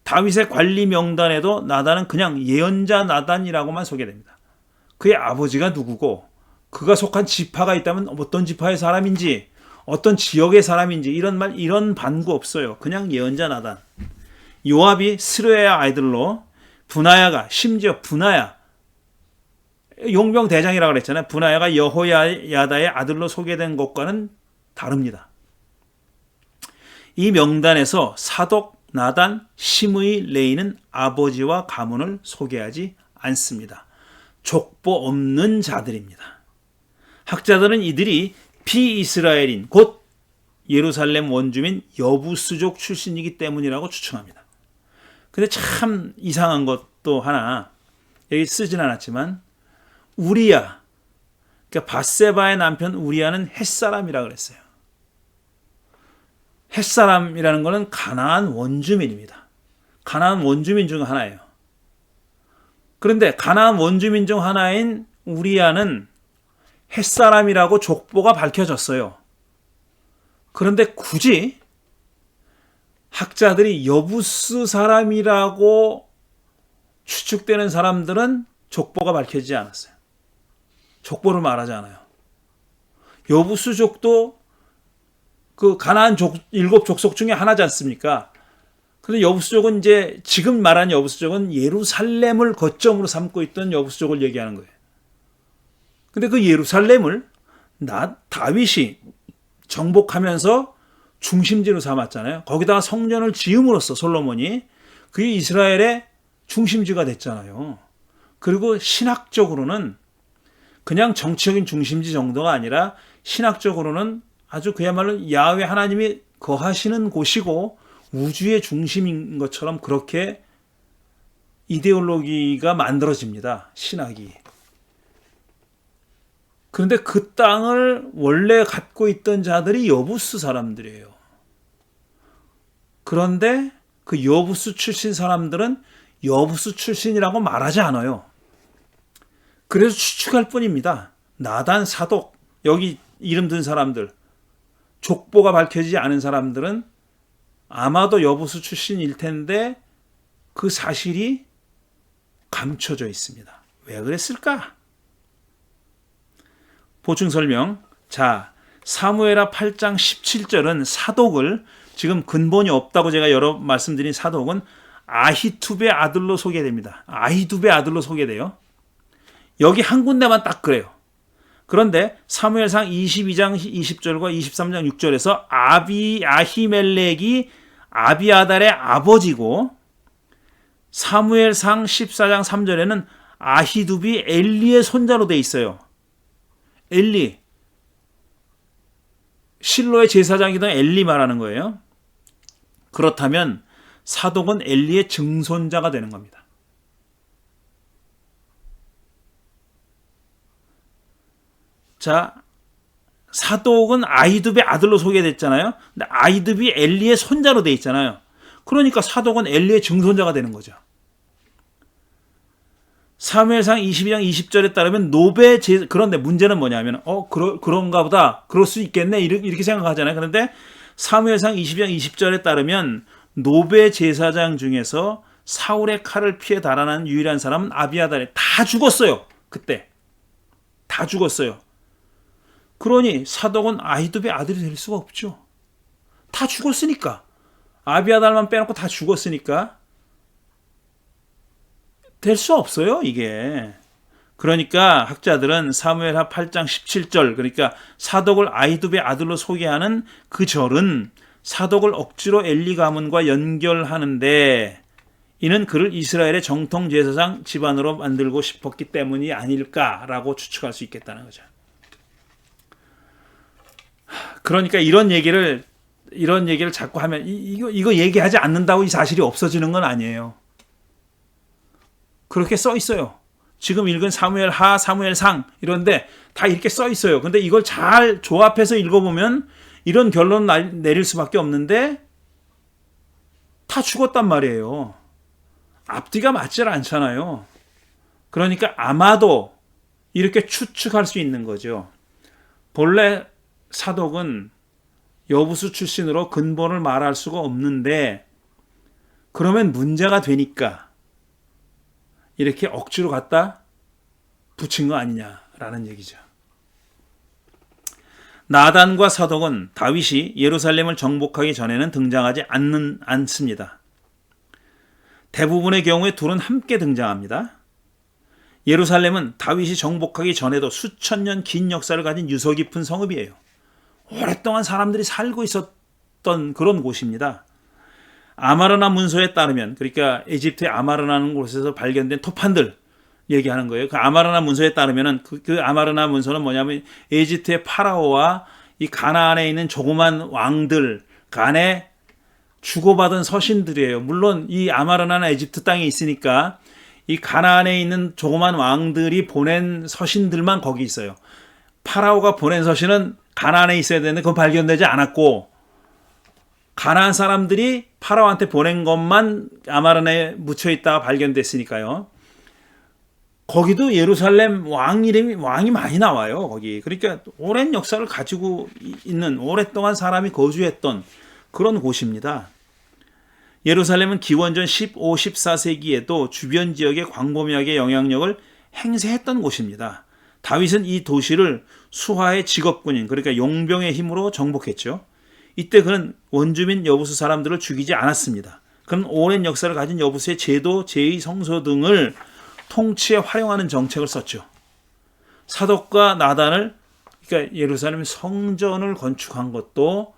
다윗의 관리 명단에도 나단은 그냥 예언자 나단이라고만 소개됩니다. 그의 아버지가 누구고 그가 속한 지파가 있다면 어떤 지파의 사람인지 어떤 지역의 사람인지 이런 반구 없어요. 그냥 예언자 나단. 요압이 스루야의 아이들로 분하야가 심지어 분하야 용병 대장이라고 그랬잖아요. 분하야가 여호야다의 아들로 소개된 것과는 다릅니다. 이 명단에서 사독, 나단, 시므이, 레이는 아버지와 가문을 소개하지 않습니다. 족보 없는 자들입니다. 학자들은 이들이 비이스라엘인 곧 예루살렘 원주민 여부스족 출신이기 때문이라고 추측합니다. 근데 참 이상한 것도 하나 여기 쓰진 않았지만 우리야, 그러니까 밧세바의 남편 우리야는 햇사람이라고 그랬어요. 햇사람이라는 것은 가나안 원주민입니다. 가나안 원주민 중 하나예요. 그런데 가나안 원주민 중 하나인 우리야는 햇사람이라고 족보가 밝혀졌어요. 그런데 굳이 학자들이 여부스 사람이라고 추측되는 사람들은 족보가 밝혀지지 않았어요. 족보를 말하지 않아요. 여부스족도 그 가나안 일곱 족속 중에 하나지 않습니까? 그런데 여부스족은 이제 지금 말하는 여부스족은 예루살렘을 거점으로 삼고 있던 여부스족을 얘기하는 거예요. 근데 그 예루살렘을 다윗이 정복하면서 중심지로 삼았잖아요. 거기다가 성전을 지음으로써 솔로몬이 그게 이스라엘의 중심지가 됐잖아요. 그리고 신학적으로는 그냥 정치적인 중심지 정도가 아니라 신학적으로는 아주 그야말로 야훼 하나님이 거하시는 곳이고 우주의 중심인 것처럼 그렇게 이데올로기가 만들어집니다. 신학이. 그런데 그 땅을 원래 갖고 있던 자들이 여부스 사람들이에요. 그런데 그 여부스 출신 사람들은 여부스 출신이라고 말하지 않아요. 그래서 추측할 뿐입니다. 나단, 사독, 여기 이름 든 사람들, 족보가 밝혀지지 않은 사람들은 아마도 여부스 출신일 텐데 그 사실이 감춰져 있습니다. 왜 그랬을까? 보충 설명. 자, 사무엘하 8장 17절은 사독을 지금 근본이 없다고 제가 여러 말씀드린 사독은 아히투베의 아들로 소개됩니다. 아히두베의 아들로 소개돼요. 여기 한 군데만 딱 그래요. 그런데 사무엘상 22장 20절과 23장 6절에서 아히멜렉이 아비아달의 아버지고, 사무엘상 14장 3절에는 아히두비 엘리의 손자로 돼 있어요. 엘리, 실로의 제사장이던 엘리 말하는 거예요. 그렇다면 사독은 엘리의 증손자가 되는 겁니다. 자, 사독은 아히두베의 아들로 소개됐잖아요. 근데 아히두비 엘리의 손자로 돼 있잖아요. 그러니까 사독은 엘리의 증손자가 되는 거죠. 사무엘상 22장 20절에 따르면 노베 제, 그런데 문제는 뭐냐면 그런가 보다, 그럴 수 있겠네, 이렇게 생각하잖아요. 그런데 사무엘상 22장 20절에 따르면 노베 제사장 중에서 사울의 칼을 피해 달아난 유일한 사람은 아비아달이 다 죽었어요. 그때 다 죽었어요. 그러니 사독은 아히두베의 아들이 될 수가 없죠. 다 죽었으니까. 아비아달만 빼놓고 다 죽었으니까 될 수 없어요, 이게. 그러니까 학자들은 사무엘하 8장 17절, 그러니까 사독을 아히두베의 아들로 소개하는 그 절은 사독을 억지로 엘리 가문과 연결하는데, 이는 그를 이스라엘의 정통 제사장 집안으로 만들고 싶었기 때문이 아닐까라고 추측할 수 있겠다는 거죠. 그러니까 이런 얘기를 자꾸 하면 이거 얘기하지 않는다고 이 사실이 없어지는 건 아니에요. 그렇게 써 있어요. 지금 읽은 사무엘하, 사무엘상 이런데 다 이렇게 써 있어요. 근데 이걸 잘 조합해서 읽어보면 이런 결론을 내릴 수밖에 없는데 다 죽었단 말이에요. 앞뒤가 맞질 않잖아요. 그러니까 아마도 이렇게 추측할 수 있는 거죠. 본래 사독은 여부수 출신으로 근본을 말할 수가 없는데, 그러면 문제가 되니까 이렇게 억지로 갖다 붙인 거 아니냐라는 얘기죠. 나단과 사독은 다윗이 예루살렘을 정복하기 전에는 등장하지 않습니다. 대부분의 경우에 둘은 함께 등장합니다. 예루살렘은 다윗이 정복하기 전에도 수천 년 긴 역사를 가진 유서 깊은 성읍이에요. 오랫동안 사람들이 살고 있었던 그런 곳입니다. 아마르나 문서에 따르면, 그러니까 에집트의 아마르나라는 곳에서 발견된 토판들 얘기하는 거예요. 그 아마르나 문서에 따르면은 그 아마르나 문서는 뭐냐면 에집트의 파라오와 이 가나안에 있는 조그만 왕들 간에 주고받은 서신들이에요. 물론 이 아마르나는 에집트 땅에 있으니까 이 가나안에 있는 조그만 왕들이 보낸 서신들만 거기 있어요. 파라오가 보낸 서신은 가나안에 있어야 되는데 그건 발견되지 않았고, 가나안 사람들이 파라오한테 보낸 것만 아마르나에 묻혀 있다가 발견됐으니까요. 거기도 예루살렘 왕이 많이 나와요, 거기. 그러니까 오랜 역사를 가지고 있는, 오랫동안 사람이 거주했던 그런 곳입니다. 예루살렘은 기원전 15, 14세기에도 주변 지역의 광범위하게 영향력을 행사했던 곳입니다. 다윗은 이 도시를 수하의 직업군인, 그러니까 용병의 힘으로 정복했죠. 이때 그는 원주민 여부수 사람들을 죽이지 않았습니다. 그는 오랜 역사를 가진 여부수의 제도, 제의, 성소 등을 통치에 활용하는 정책을 썼죠. 사독과 나단을, 그러니까 예루살렘 성전을 건축한 것도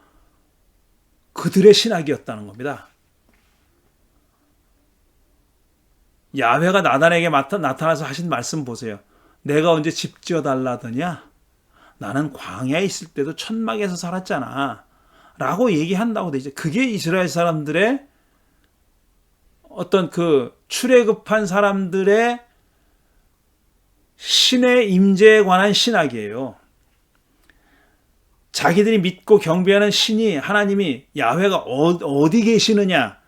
그들의 신학이었다는 겁니다. 야훼가 나단에게 나타나서 하신 말씀 보세요. 내가 언제 집 지어달라더냐? 나는 광야에 있을 때도 천막에서 살았잖아 라고 얘기한다고 돼 있죠. 그게 이스라엘 사람들의 어떤 그 출애굽한 사람들의 신의 임재에 관한 신학이에요. 자기들이 믿고 경배하는 신이, 하나님이, 야훼가 어디 계시느냐,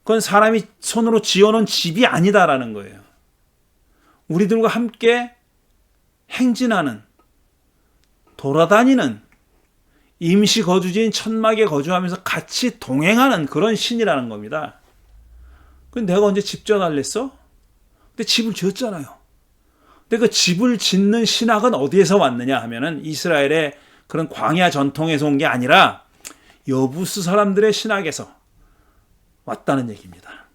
그건 사람이 손으로 지어놓은 집이 아니다라는 거예요. 우리들과 함께 행진하는, 돌아다니는, 임시 거주지인 천막에 거주하면서 같이 동행하는 그런 신이라는 겁니다. 근데 내가 언제 집 지어달랬어? 근데 집을 지었잖아요. 근데 그 집을 짓는 신학은 어디에서 왔느냐 하면은 이스라엘의 그런 광야 전통에서 온 게 아니라 여부수 사람들의 신학에서 왔다는 얘기입니다.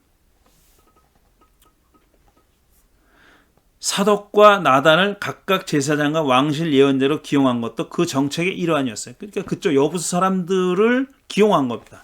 사독과 나단을 각각 제사장과 왕실 예언자로 기용한 것도 그 정책의 일환이었어요. 그러니까 그쪽 여부수 사람들을 기용한 겁니다.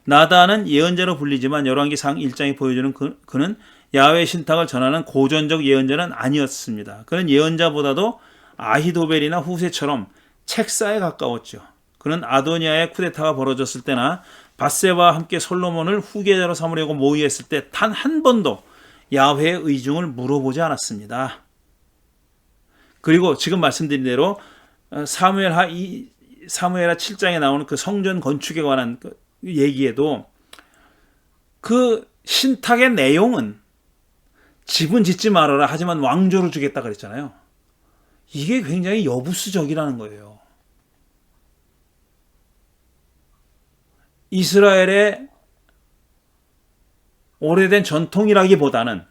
나단은 예언자로 불리지만 열왕기상 1장이 보여주는 그는 야훼 신탁을 전하는 고전적 예언자는 아니었습니다. 그는 예언자보다도 아히도벨이나 후세처럼 책사에 가까웠죠. 그는 아도니아의 쿠데타가 벌어졌을 때나 밧세바와 함께 솔로몬을 후계자로 삼으려고 모의했을 때 단 한 번도 야훼의 의중을 물어보지 않았습니다. 그리고 지금 말씀드린 대로 사무엘하 7장에 나오는 그 성전 건축에 관한 그 얘기에도 그 신탁의 내용은 집은 짓지 말아라 하지만 왕조를 주겠다 그랬잖아요. 이게 굉장히 여부수적이라는 거예요. 이스라엘의 오래된 전통이라기보다는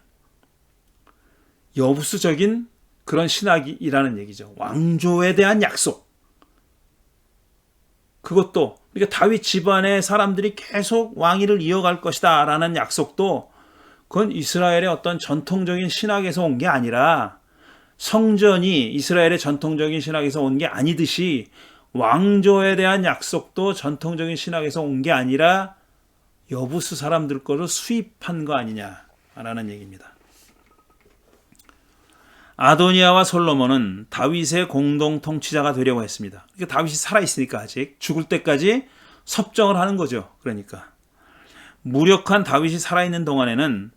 여부수적인 그런 신학이라는 얘기죠. 왕조에 대한 약속. 그것도 그러니까 다윗 집안의 사람들이 계속 왕위를 이어갈 것이다 라는 약속도 그건 이스라엘의 어떤 전통적인 신학에서 온 게 아니라 성전이 이스라엘의 전통적인 신학에서 온 게 아니듯이 왕조에 대한 약속도 전통적인 신학에서 온 게 아니라 여부수 사람들 거를 수입한 거 아니냐라는 얘기입니다. 아도니아와 솔로몬은 다윗의 공동 통치자가 되려고 했습니다. 그러니까 다윗이 살아있으니까 아직 죽을 때까지 섭정을 하는 거죠. 그러니까 무력한 다윗이 살아있는 동안에는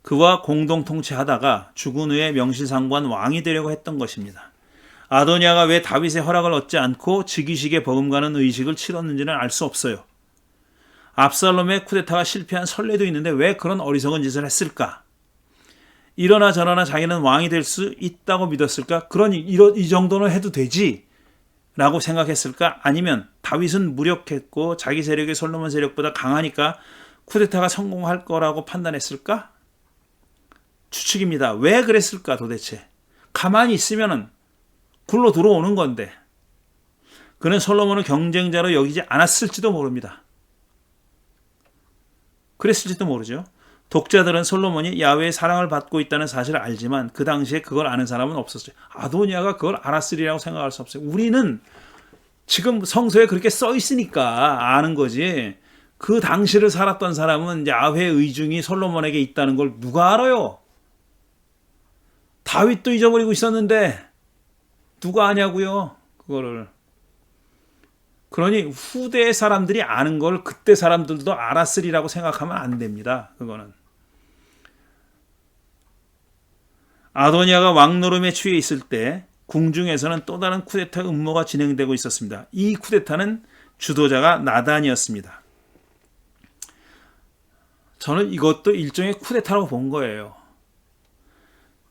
그와 공동 통치하다가 죽은 후에 명실상부한 왕이 되려고 했던 것입니다. 아도니아가 왜 다윗의 허락을 얻지 않고 즉위식에 버금가는 의식을 치렀는지는 알 수 없어요. 압살롬의 쿠데타가 실패한 선례도 있는데 왜 그런 어리석은 짓을 했을까? 이러나 저러나 자기는 왕이 될 수 있다고 믿었을까? 그러니 이 정도는 해도 되지 라고 생각했을까? 아니면 다윗은 무력했고 자기 세력이 솔로몬 세력보다 강하니까 쿠데타가 성공할 거라고 판단했을까? 추측입니다. 왜 그랬을까 도대체? 가만히 있으면은 굴러 들어오는 건데 그는 솔로몬을 경쟁자로 여기지 않았을지도 모릅니다. 그랬을지도 모르죠. 독자들은 솔로몬이 야훼의 사랑을 받고 있다는 사실을 알지만 그 당시에 그걸 아는 사람은 없었어요. 아도니아가 그걸 알았으리라고 생각할 수 없어요. 우리는 지금 성서에 그렇게 써 있으니까 아는 거지. 그 당시를 살았던 사람은 야훼의 의중이 솔로몬에게 있다는 걸 누가 알아요? 다윗도 잊어버리고 있었는데 누가 아냐고요? 그거를. 그러니 후대 사람들이 아는 걸 그때 사람들도 알았으리라고 생각하면 안 됩니다. 그거는. 아도니아가 왕노름에 취해 있을 때 궁중에서는 또 다른 쿠데타 음모가 진행되고 있었습니다. 이 쿠데타는 주도자가 나단이었습니다. 저는 이것도 일종의 쿠데타라고 본 거예요.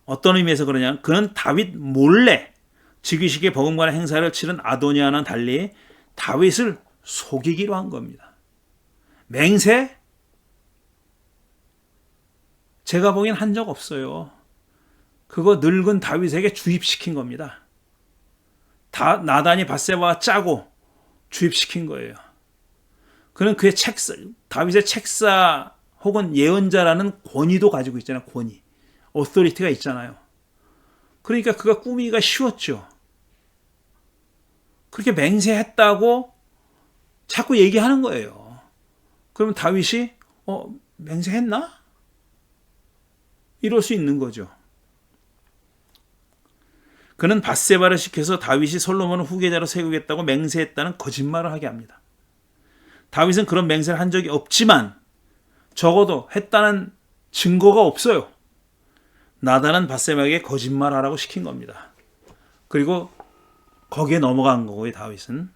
어떤 의미에서 그러냐면 그는 다윗 몰래 즉위식에 버금가는 행사를 치른 아도니아와는 달리 다윗을 속이기로 한 겁니다. 맹세? 제가 보기엔 한 적 없어요. 그거 늙은 다윗에게 주입시킨 겁니다. 나단이 밧세바와 짜고 주입시킨 거예요. 그는 그의 다윗의 책사 혹은 예언자라는 권위도 가지고 있잖아요. 권위. 오토리티가 있잖아요. 그러니까 그가 꾸미기가 쉬웠죠. 그렇게 맹세했다고 자꾸 얘기하는 거예요. 그러면 다윗이 맹세했나? 이럴 수 있는 거죠. 그는 밧세바를 시켜서 다윗이 솔로몬을 후계자로 세우겠다고 맹세했다는 거짓말을 하게 합니다. 다윗은 그런 맹세를 한 적이 없지만 적어도 했다는 증거가 없어요. 나단은 밧세바에게 거짓말하라고 시킨 겁니다. 그리고 거기에 넘어간 거고요. 다윗은.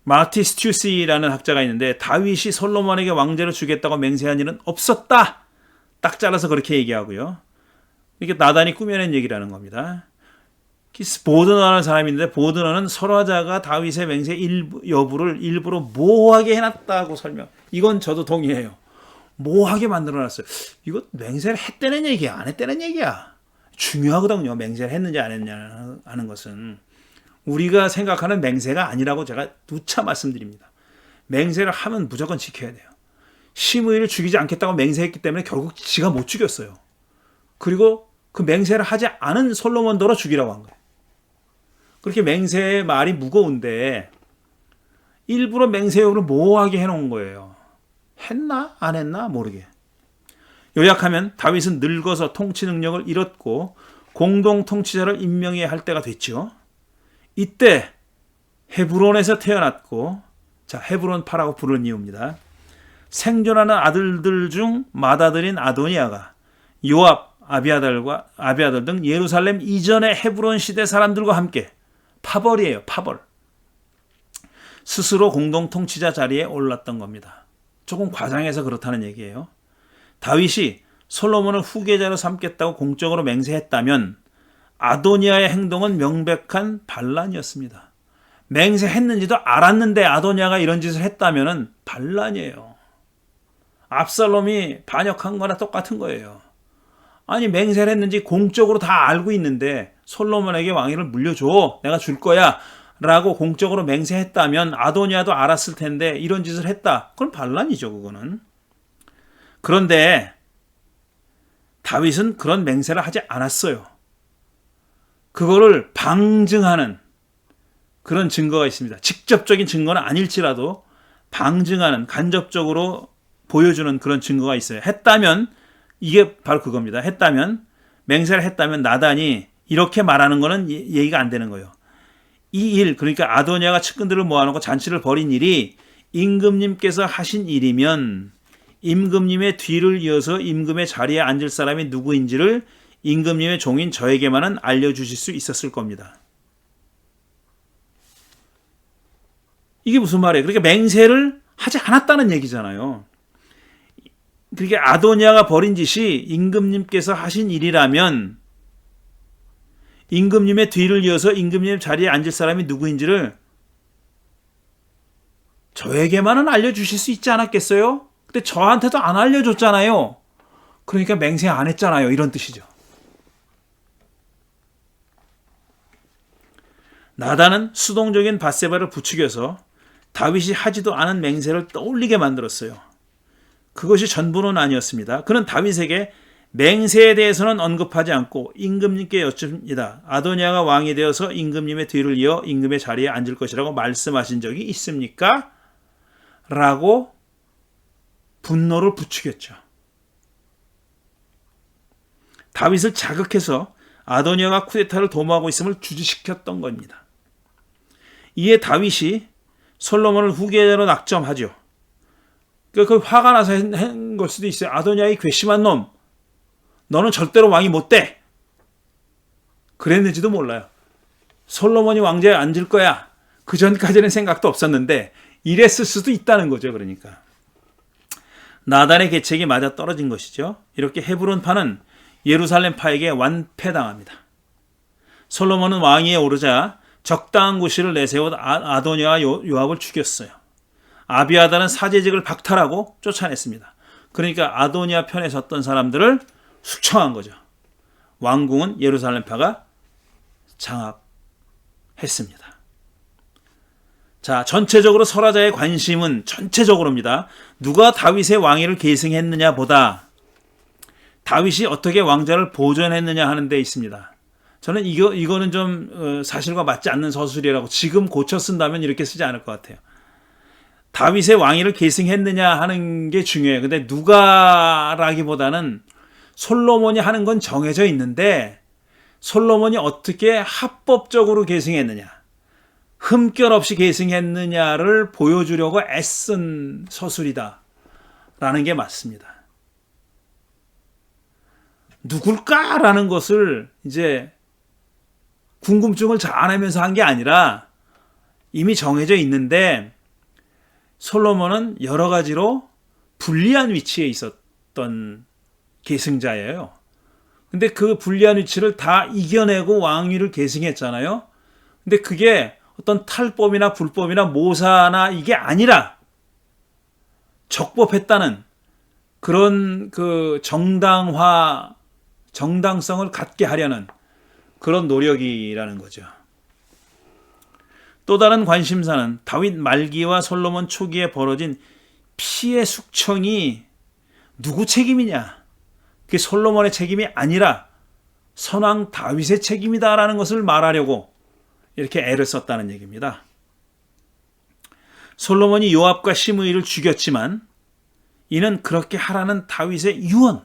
마티 스튜시라는 학자가 있는데 다윗이 솔로몬에게 왕제를 주겠다고 맹세한 일은 없었다. 딱 잘라서 그렇게 얘기하고요. 이게 나단이 꾸며낸 얘기라는 겁니다. 보드너라는 사람이 있는데 보드너는 설화자가 다윗의 맹세 여부를 일부러 모호하게 해놨다고 설명. 이건 저도 동의해요. 모호하게 만들어놨어요. 이거 맹세를 했다는 얘기야, 안 했다는 얘기야. 중요하거든요. 맹세를 했는지 안 했냐 하는 것은. 우리가 생각하는 맹세가 아니라고 제가 누차 말씀드립니다. 맹세를 하면 무조건 지켜야 돼요. 심의를 죽이지 않겠다고 맹세했기 때문에 결국 지가 못 죽였어요. 그리고 그 맹세를 하지 않은 솔로몬더러 죽이라고 한 거예요. 그렇게 맹세의 말이 무거운데 일부러 맹세욕을 모호하게 해놓은 거예요. 했나 안 했나 모르게. 요약하면 다윗은 늙어서 통치 능력을 잃었고 공동 통치자를 임명해야 할 때가 됐죠. 이때 헤브론에서 태어났고, 자, 헤브론파라고 부르는 이유입니다. 생존하는 아들들 중 맏아들인 아도니아가 요압, 아비아들 등 예루살렘 이전의 헤브론 시대 사람들과 함께 파벌이에요. 파벌. 스스로 공동 통치자 자리에 올랐던 겁니다. 조금 과장해서 그렇다는 얘기예요. 다윗이 솔로몬을 후계자로 삼겠다고 공적으로 맹세했다면 아도니아의 행동은 명백한 반란이었습니다. 맹세했는지도 알았는데 아도니아가 이런 짓을 했다면 반란이에요. 압살롬이 반역한 거나 똑같은 거예요. 아니, 맹세를 했는지 공적으로 다 알고 있는데 솔로몬에게 왕위를 물려줘, 내가 줄 거야 라고 공적으로 맹세했다면 아도니아도 알았을 텐데 이런 짓을 했다. 그건 반란이죠, 그거는. 그런데 다윗은 그런 맹세를 하지 않았어요. 그거를 방증하는 그런 증거가 있습니다. 직접적인 증거는 아닐지라도 방증하는, 간접적으로 보여주는 그런 증거가 있어요. 했다면, 이게 바로 그겁니다. 했다면, 맹세를 했다면 나단이 이렇게 말하는 거는 얘기가 안 되는 거예요. 이 일, 그러니까 아도니아가 측근들을 모아놓고 잔치를 벌인 일이 임금님께서 하신 일이면 임금님의 뒤를 이어서 임금의 자리에 앉을 사람이 누구인지를 임금님의 종인 저에게만은 알려주실 수 있었을 겁니다. 이게 무슨 말이에요? 그러니까 맹세를 하지 않았다는 얘기잖아요. 그러니까 아도니아가 벌인 짓이 임금님께서 하신 일이라면 임금님의 뒤를 이어서 임금님 자리에 앉을 사람이 누구인지를 저에게만은 알려주실 수 있지 않았겠어요? 근데 저한테도 안 알려줬잖아요. 그러니까 맹세 안 했잖아요. 이런 뜻이죠. 나단은 수동적인 밧세바를 부추겨서 다윗이 하지도 않은 맹세를 떠올리게 만들었어요. 그것이 전부는 아니었습니다. 그는 다윗에게 맹세에 대해서는 언급하지 않고 임금님께 여쭙니다. 아도니아가 왕이 되어서 임금님의 뒤를 이어 임금의 자리에 앉을 것이라고 말씀하신 적이 있습니까? 라고 분노를 부추겼죠. 다윗을 자극해서 아도니아가 쿠데타를 도모하고 있음을 주지시켰던 겁니다. 이에 다윗이 솔로몬을 후계자로 낙점하죠. 그 화가 나서 한 걸 수도 있어요. 아도니아의 괘씸한 놈, 너는 절대로 왕이 못 돼. 그랬는지도 몰라요. 솔로몬이 왕좌에 앉을 거야. 그 전까지는 생각도 없었는데 이랬을 수도 있다는 거죠. 그러니까 나단의 계책이 맞아 떨어진 것이죠. 이렇게 헤브론파는 예루살렘파에게 완패당합니다. 솔로몬은 왕위에 오르자 적당한 구실을 내세워 아도니아와 요압을 죽였어요. 아비아달은 사제직을 박탈하고 쫓아냈습니다. 그러니까 아도니아 편에 섰던 사람들을 숙청한 거죠. 왕궁은 예루살렘파가 장악했습니다. 자, 전체적으로 설화자의 관심은 전체적으로입니다. 누가 다윗의 왕위를 계승했느냐 보다 다윗이 어떻게 왕좌를 보존했느냐 하는 데 있습니다. 저는 이거는 좀 사실과 맞지 않는 서술이라고, 지금 고쳐 쓴다면 이렇게 쓰지 않을 것 같아요. 다윗의 왕위를 계승했느냐 하는 게 중요해요. 근데 누가라기보다는 솔로몬이 하는 건 정해져 있는데 솔로몬이 어떻게 합법적으로 계승했느냐, 흠결 없이 계승했느냐를 보여주려고 애쓴 서술이다라는 게 맞습니다. 누굴까라는 것을 이제 궁금증을 자아내면서 한 게 아니라 이미 정해져 있는데 솔로몬은 여러 가지로 불리한 위치에 있었던 계승자예요. 근데 그 불리한 위치를 다 이겨내고 왕위를 계승했잖아요. 근데 그게 어떤 탈법이나 불법이나 모사나 이게 아니라 적법했다는 그런 그 정당성을 갖게 하려는 그런 노력이라는 거죠. 또 다른 관심사는 다윗 말기와 솔로몬 초기에 벌어진 피해 숙청이 누구 책임이냐? 그게 솔로몬의 책임이 아니라 선왕 다윗의 책임이다라는 것을 말하려고 이렇게 애를 썼다는 얘기입니다. 솔로몬이 요압과 시므이를 죽였지만 이는 그렇게 하라는 다윗의 유언,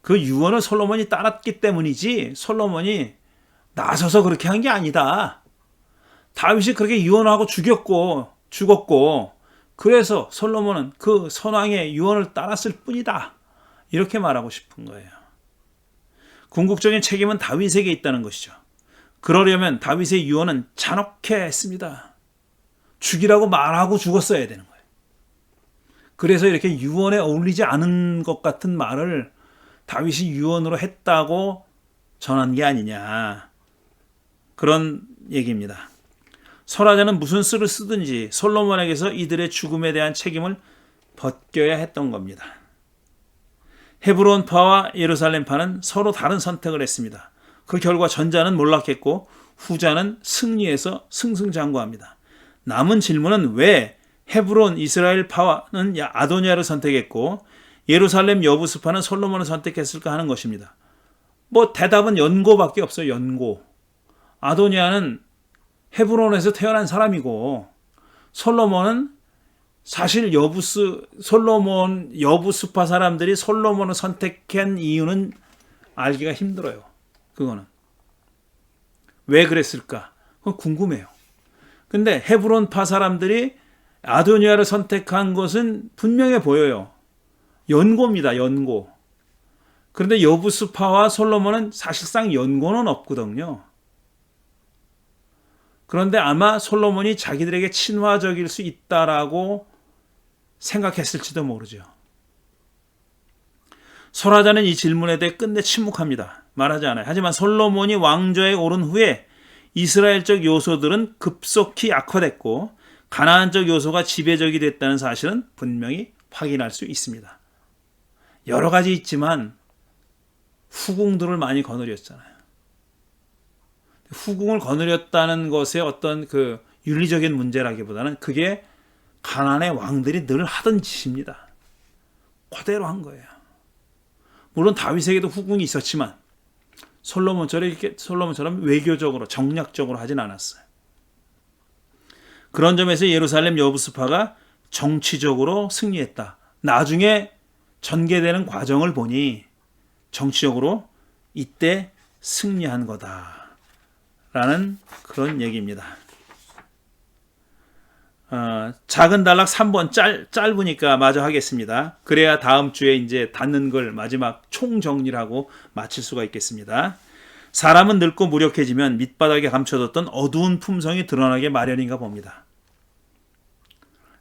그 유언을 솔로몬이 따랐기 때문이지 솔로몬이 나서서 그렇게 한 게 아니다. 다윗이 그렇게 유언하고 죽었고 그래서 솔로몬은 그 선왕의 유언을 따랐을 뿐이다. 이렇게 말하고 싶은 거예요. 궁극적인 책임은 다윗에게 있다는 것이죠. 그러려면 다윗의 유언은 잔혹해 했습니다. 죽이라고 말하고 죽었어야 되는 거예요. 그래서 이렇게 유언에 어울리지 않은 것 같은 말을 다윗이 유언으로 했다고 전한 게 아니냐. 그런 얘기입니다. 설화자는 무슨 수를 쓰든지 솔로몬에게서 이들의 죽음에 대한 책임을 벗겨야 했던 겁니다. 헤브론파와 예루살렘파는 서로 다른 선택을 했습니다. 그 결과 전자는 몰락했고 후자는 승리해서 승승장구합니다. 남은 질문은 왜 헤브론 이스라엘파는 아도니아를 선택했고 예루살렘 여부스파는 솔로몬을 선택했을까 하는 것입니다. 대답은 연고밖에 없어요. 연고. 아도니아는 헤브론에서 태어난 사람이고 솔로몬은 사실 솔로몬 여부스파 사람들이 솔로몬을 선택한 이유는 알기가 힘들어요. 그거는 왜 그랬을까? 그건 궁금해요. 근데 헤브론파 사람들이 아도니아를 선택한 것은 분명해 보여요. 연고입니다. 연고. 그런데 여부스파와 솔로몬은 사실상 연고는 없거든요. 그런데 아마 솔로몬이 자기들에게 친화적일 수 있다라고 생각했을지도 모르죠. 설화자는 이 질문에 대해 끝내 침묵합니다. 말하지 않아요. 하지만 솔로몬이 왕좌에 오른 후에 이스라엘적 요소들은 급속히 악화됐고 가나안적 요소가 지배적이 됐다는 사실은 분명히 확인할 수 있습니다. 여러 가지 있지만 후궁들을 많이 거느렸잖아요. 후궁을 거느렸다는 것의 어떤 그 윤리적인 문제라기보다는 그게 가나안의 왕들이 늘 하던 짓입니다. 그대로 한 거예요. 물론 다윗에게도 후궁이 있었지만 솔로몬처럼 외교적으로 정략적으로 하진 않았어요. 그런 점에서 예루살렘 여부스파가 정치적으로 승리했다. 나중에 전개되는 과정을 보니 정치적으로 이때 승리한 거다라는 그런 얘기입니다. 작은 단락 3번 짧으니까 마저 하겠습니다. 그래야 다음 주에 이제 닿는 걸 마지막 총정리를 하고 마칠 수가 있겠습니다. 사람은 늙고 무력해지면 밑바닥에 감춰뒀던 어두운 품성이 드러나게 마련인가 봅니다.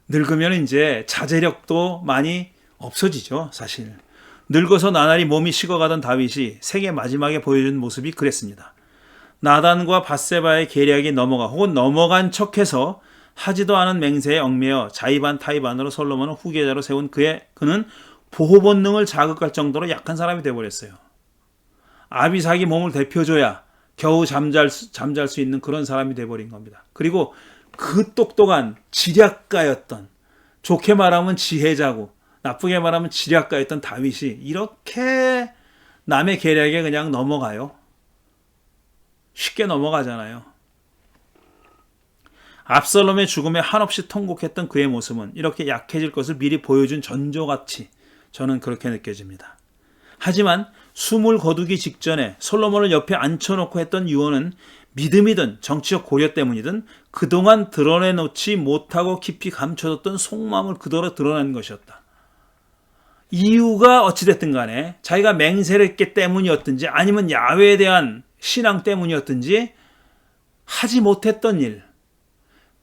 늙으면 이제 자제력도 많이 없어지죠, 사실. 늙어서 나날이 몸이 식어가던 다윗이 생애 마지막에 보여준 모습이 그랬습니다. 나단과 밧세바의 계략이 혹은 넘어간 척해서 하지도 않은 맹세에 얽매여 자의반 타의반으로 솔로몬을 후계자로 세운 그는 보호 본능을 자극할 정도로 약한 사람이 되어버렸어요. 아비삭이 몸을 데펴줘야 겨우 잠잘 수 있는 그런 사람이 되어버린 겁니다. 그리고 그 똑똑한 지략가였던, 좋게 말하면 지혜자고 나쁘게 말하면 지략가였던 다윗이 이렇게 남의 계략에 그냥 넘어가요. 쉽게 넘어가잖아요. 압살롬의 죽음에 한없이 통곡했던 그의 모습은 이렇게 약해질 것을 미리 보여준 전조같이 저는 그렇게 느껴집니다. 하지만 숨을 거두기 직전에 솔로몬을 옆에 앉혀놓고 했던 유언은 믿음이든 정치적 고려 때문이든 그동안 드러내놓지 못하고 깊이 감춰뒀던 속마음을 그대로 드러낸 것이었다. 이유가 어찌됐든 간에 자기가 맹세를 했기 때문이었든지 아니면 야훼에 대한 신앙 때문이었든지 하지 못했던 일,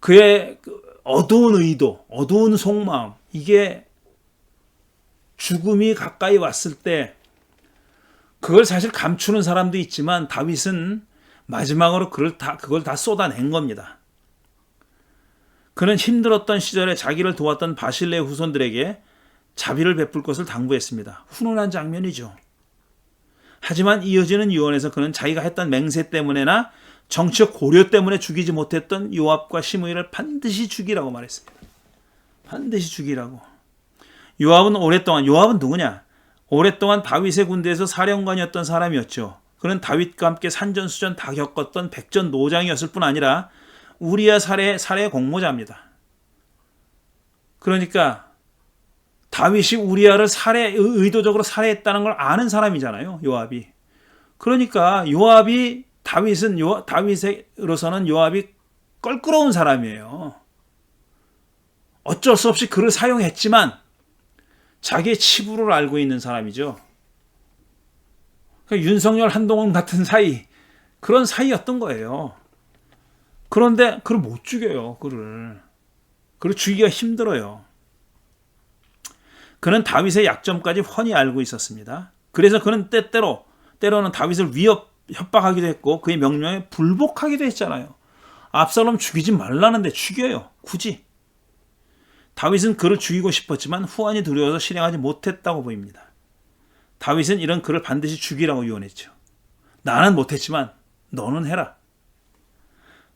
그의 어두운 의도, 어두운 속마음, 이게 죽음이 가까이 왔을 때 그걸 사실 감추는 사람도 있지만 다윗은 마지막으로 그걸 다 쏟아낸 겁니다. 그는 힘들었던 시절에 자기를 도왔던 바실레의 후손들에게 자비를 베풀 것을 당부했습니다. 훈훈한 장면이죠. 하지만 이어지는 유언에서 그는 자기가 했던 맹세 때문에나 정치적 고려 때문에 죽이지 못했던 요압과 시므이를 반드시 죽이라고 말했습니다. 반드시 죽이라고. 요압은 누구냐? 오랫동안 다윗의 군대에서 사령관이었던 사람이었죠. 그는 다윗과 함께 산전수전 다 겪었던 백전노장이었을 뿐 아니라 우리야 살해의 공모자입니다. 그러니까 다윗이 우리야를 의도적으로 살해했다는 걸 아는 사람이잖아요, 요압이. 그러니까 다윗으로서는 요압이 껄끄러운 사람이에요. 어쩔 수 없이 그를 사용했지만 자기의 치부를 알고 있는 사람이죠. 그러니까 윤석열, 한동훈 같은 사이, 그런 사이였던 거예요. 그런데 그를 못 죽여요. 그를 죽이기가 힘들어요. 그는 다윗의 약점까지 훤히 알고 있었습니다. 그래서 그는 때로는 다윗을 협박하기도 했고 그의 명령에 불복하기도 했잖아요. 압살롬 죽이지 말라는데 죽여요. 굳이. 다윗은 그를 죽이고 싶었지만 후환이 두려워서 실행하지 못했다고 보입니다. 다윗은 이런 그를 반드시 죽이라고 유언했죠. 나는 못했지만 너는 해라.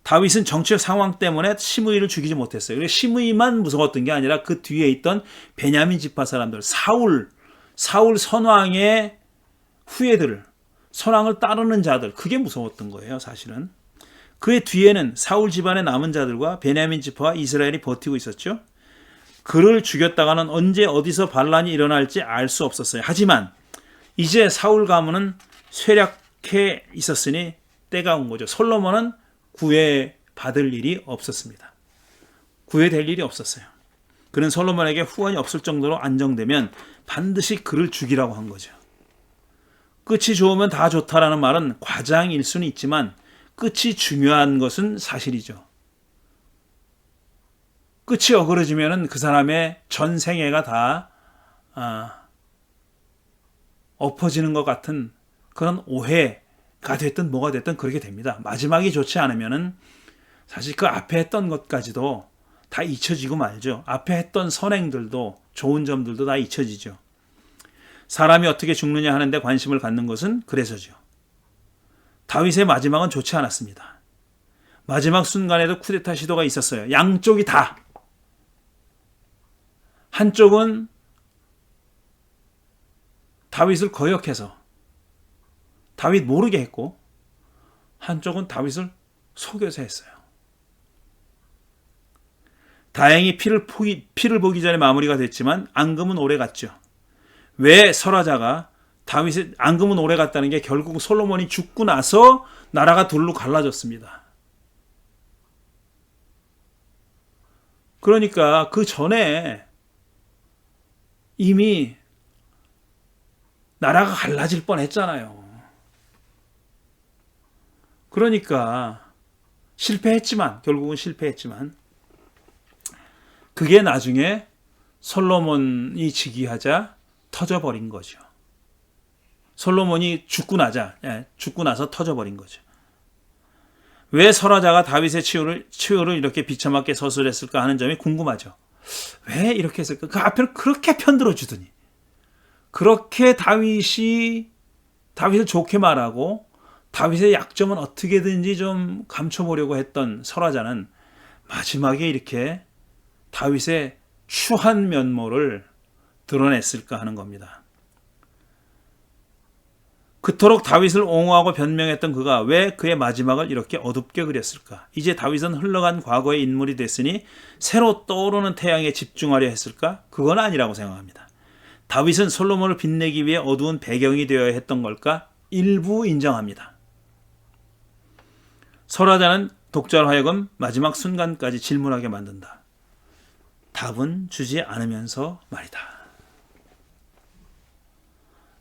다윗은 정치적 상황 때문에 시므이를 죽이지 못했어요. 그래서 시므이만 무서웠던 게 아니라 그 뒤에 있던 베냐민 지파 사람들, 사울 선왕의 후예들, 선왕을 따르는 자들, 그게 무서웠던 거예요, 사실은. 그의 뒤에는 사울 집안의 남은 자들과 베냐민 지파와 이스라엘이 버티고 있었죠. 그를 죽였다가는 언제 어디서 반란이 일어날지 알 수 없었어요. 하지만 이제 사울 가문은 쇠락해 있었으니 때가 온 거죠. 솔로몬은 구애받을 일이 없었습니다. 구애될 일이 없었어요. 그는 솔로몬에게 후원이 없을 정도로 안정되면 반드시 그를 죽이라고 한 거죠. 끝이 좋으면 다 좋다라는 말은 과장일 수는 있지만 끝이 중요한 것은 사실이죠. 끝이 어그러지면 그 사람의 전 생애가 다 엎어지는 것 같은 그런 오해가 됐든 뭐가 됐든 그렇게 됩니다. 마지막이 좋지 않으면은 사실 그 앞에 했던 것까지도 다 잊혀지고 말죠. 앞에 했던 선행들도 좋은 점들도 다 잊혀지죠. 사람이 어떻게 죽느냐 하는데 관심을 갖는 것은 그래서죠. 다윗의 마지막은 좋지 않았습니다. 마지막 순간에도 쿠데타 시도가 있었어요. 양쪽이 다. 한쪽은 다윗을 거역해서 다윗 모르게 했고 한쪽은 다윗을 속여서 했어요. 다행히 피를 보기 전에 마무리가 됐지만 앙금은 오래 갔죠. 왜 설화자가 다윗의 앙금은 오래 갔다는 게 결국 솔로몬이 죽고 나서 나라가 둘로 갈라졌습니다. 그러니까 그 전에 이미 나라가 갈라질 뻔했잖아요. 그러니까 결국은 실패했지만 그게 나중에 솔로몬이 즉위하자 터져버린 거죠. 솔로몬이 죽고 나서 터져버린 거죠. 왜 설화자가 다윗의 치유를 이렇게 비참하게 서술했을까 하는 점이 궁금하죠. 왜 이렇게 했을까? 그 앞에는 그렇게 편들어 주더니 그렇게 다윗을 좋게 말하고 다윗의 약점은 어떻게든지 좀 감춰보려고 했던 설화자는 마지막에 이렇게 다윗의 추한 면모를 드러냈을까 하는 겁니다. 그토록 다윗을 옹호하고 변명했던 그가 왜 그의 마지막을 이렇게 어둡게 그렸을까? 이제 다윗은 흘러간 과거의 인물이 됐으니 새로 떠오르는 태양에 집중하려 했을까? 그건 아니라고 생각합니다. 다윗은 솔로몬을 빛내기 위해 어두운 배경이 되어야 했던 걸까? 일부 인정합니다. 설화자는 독자로 하여금 마지막 순간까지 질문하게 만든다. 답은 주지 않으면서 말이다.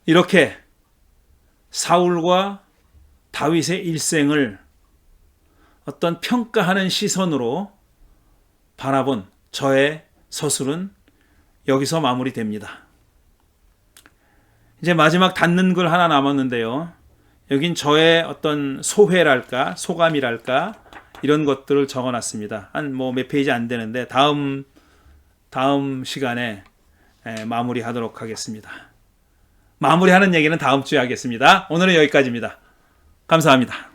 이렇게 사울과 다윗의 일생을 어떤 평가하는 시선으로 바라본 저의 서술은 여기서 마무리됩니다. 이제 마지막 닫는 글 하나 남았는데요. 여긴 저의 어떤 소회랄까, 소감이랄까 이런 것들을 적어놨습니다. 한 몇 페이지 안 되는데 다음 시간에 마무리하도록 하겠습니다. 마무리하는 얘기는 다음 주에 하겠습니다. 오늘은 여기까지입니다. 감사합니다.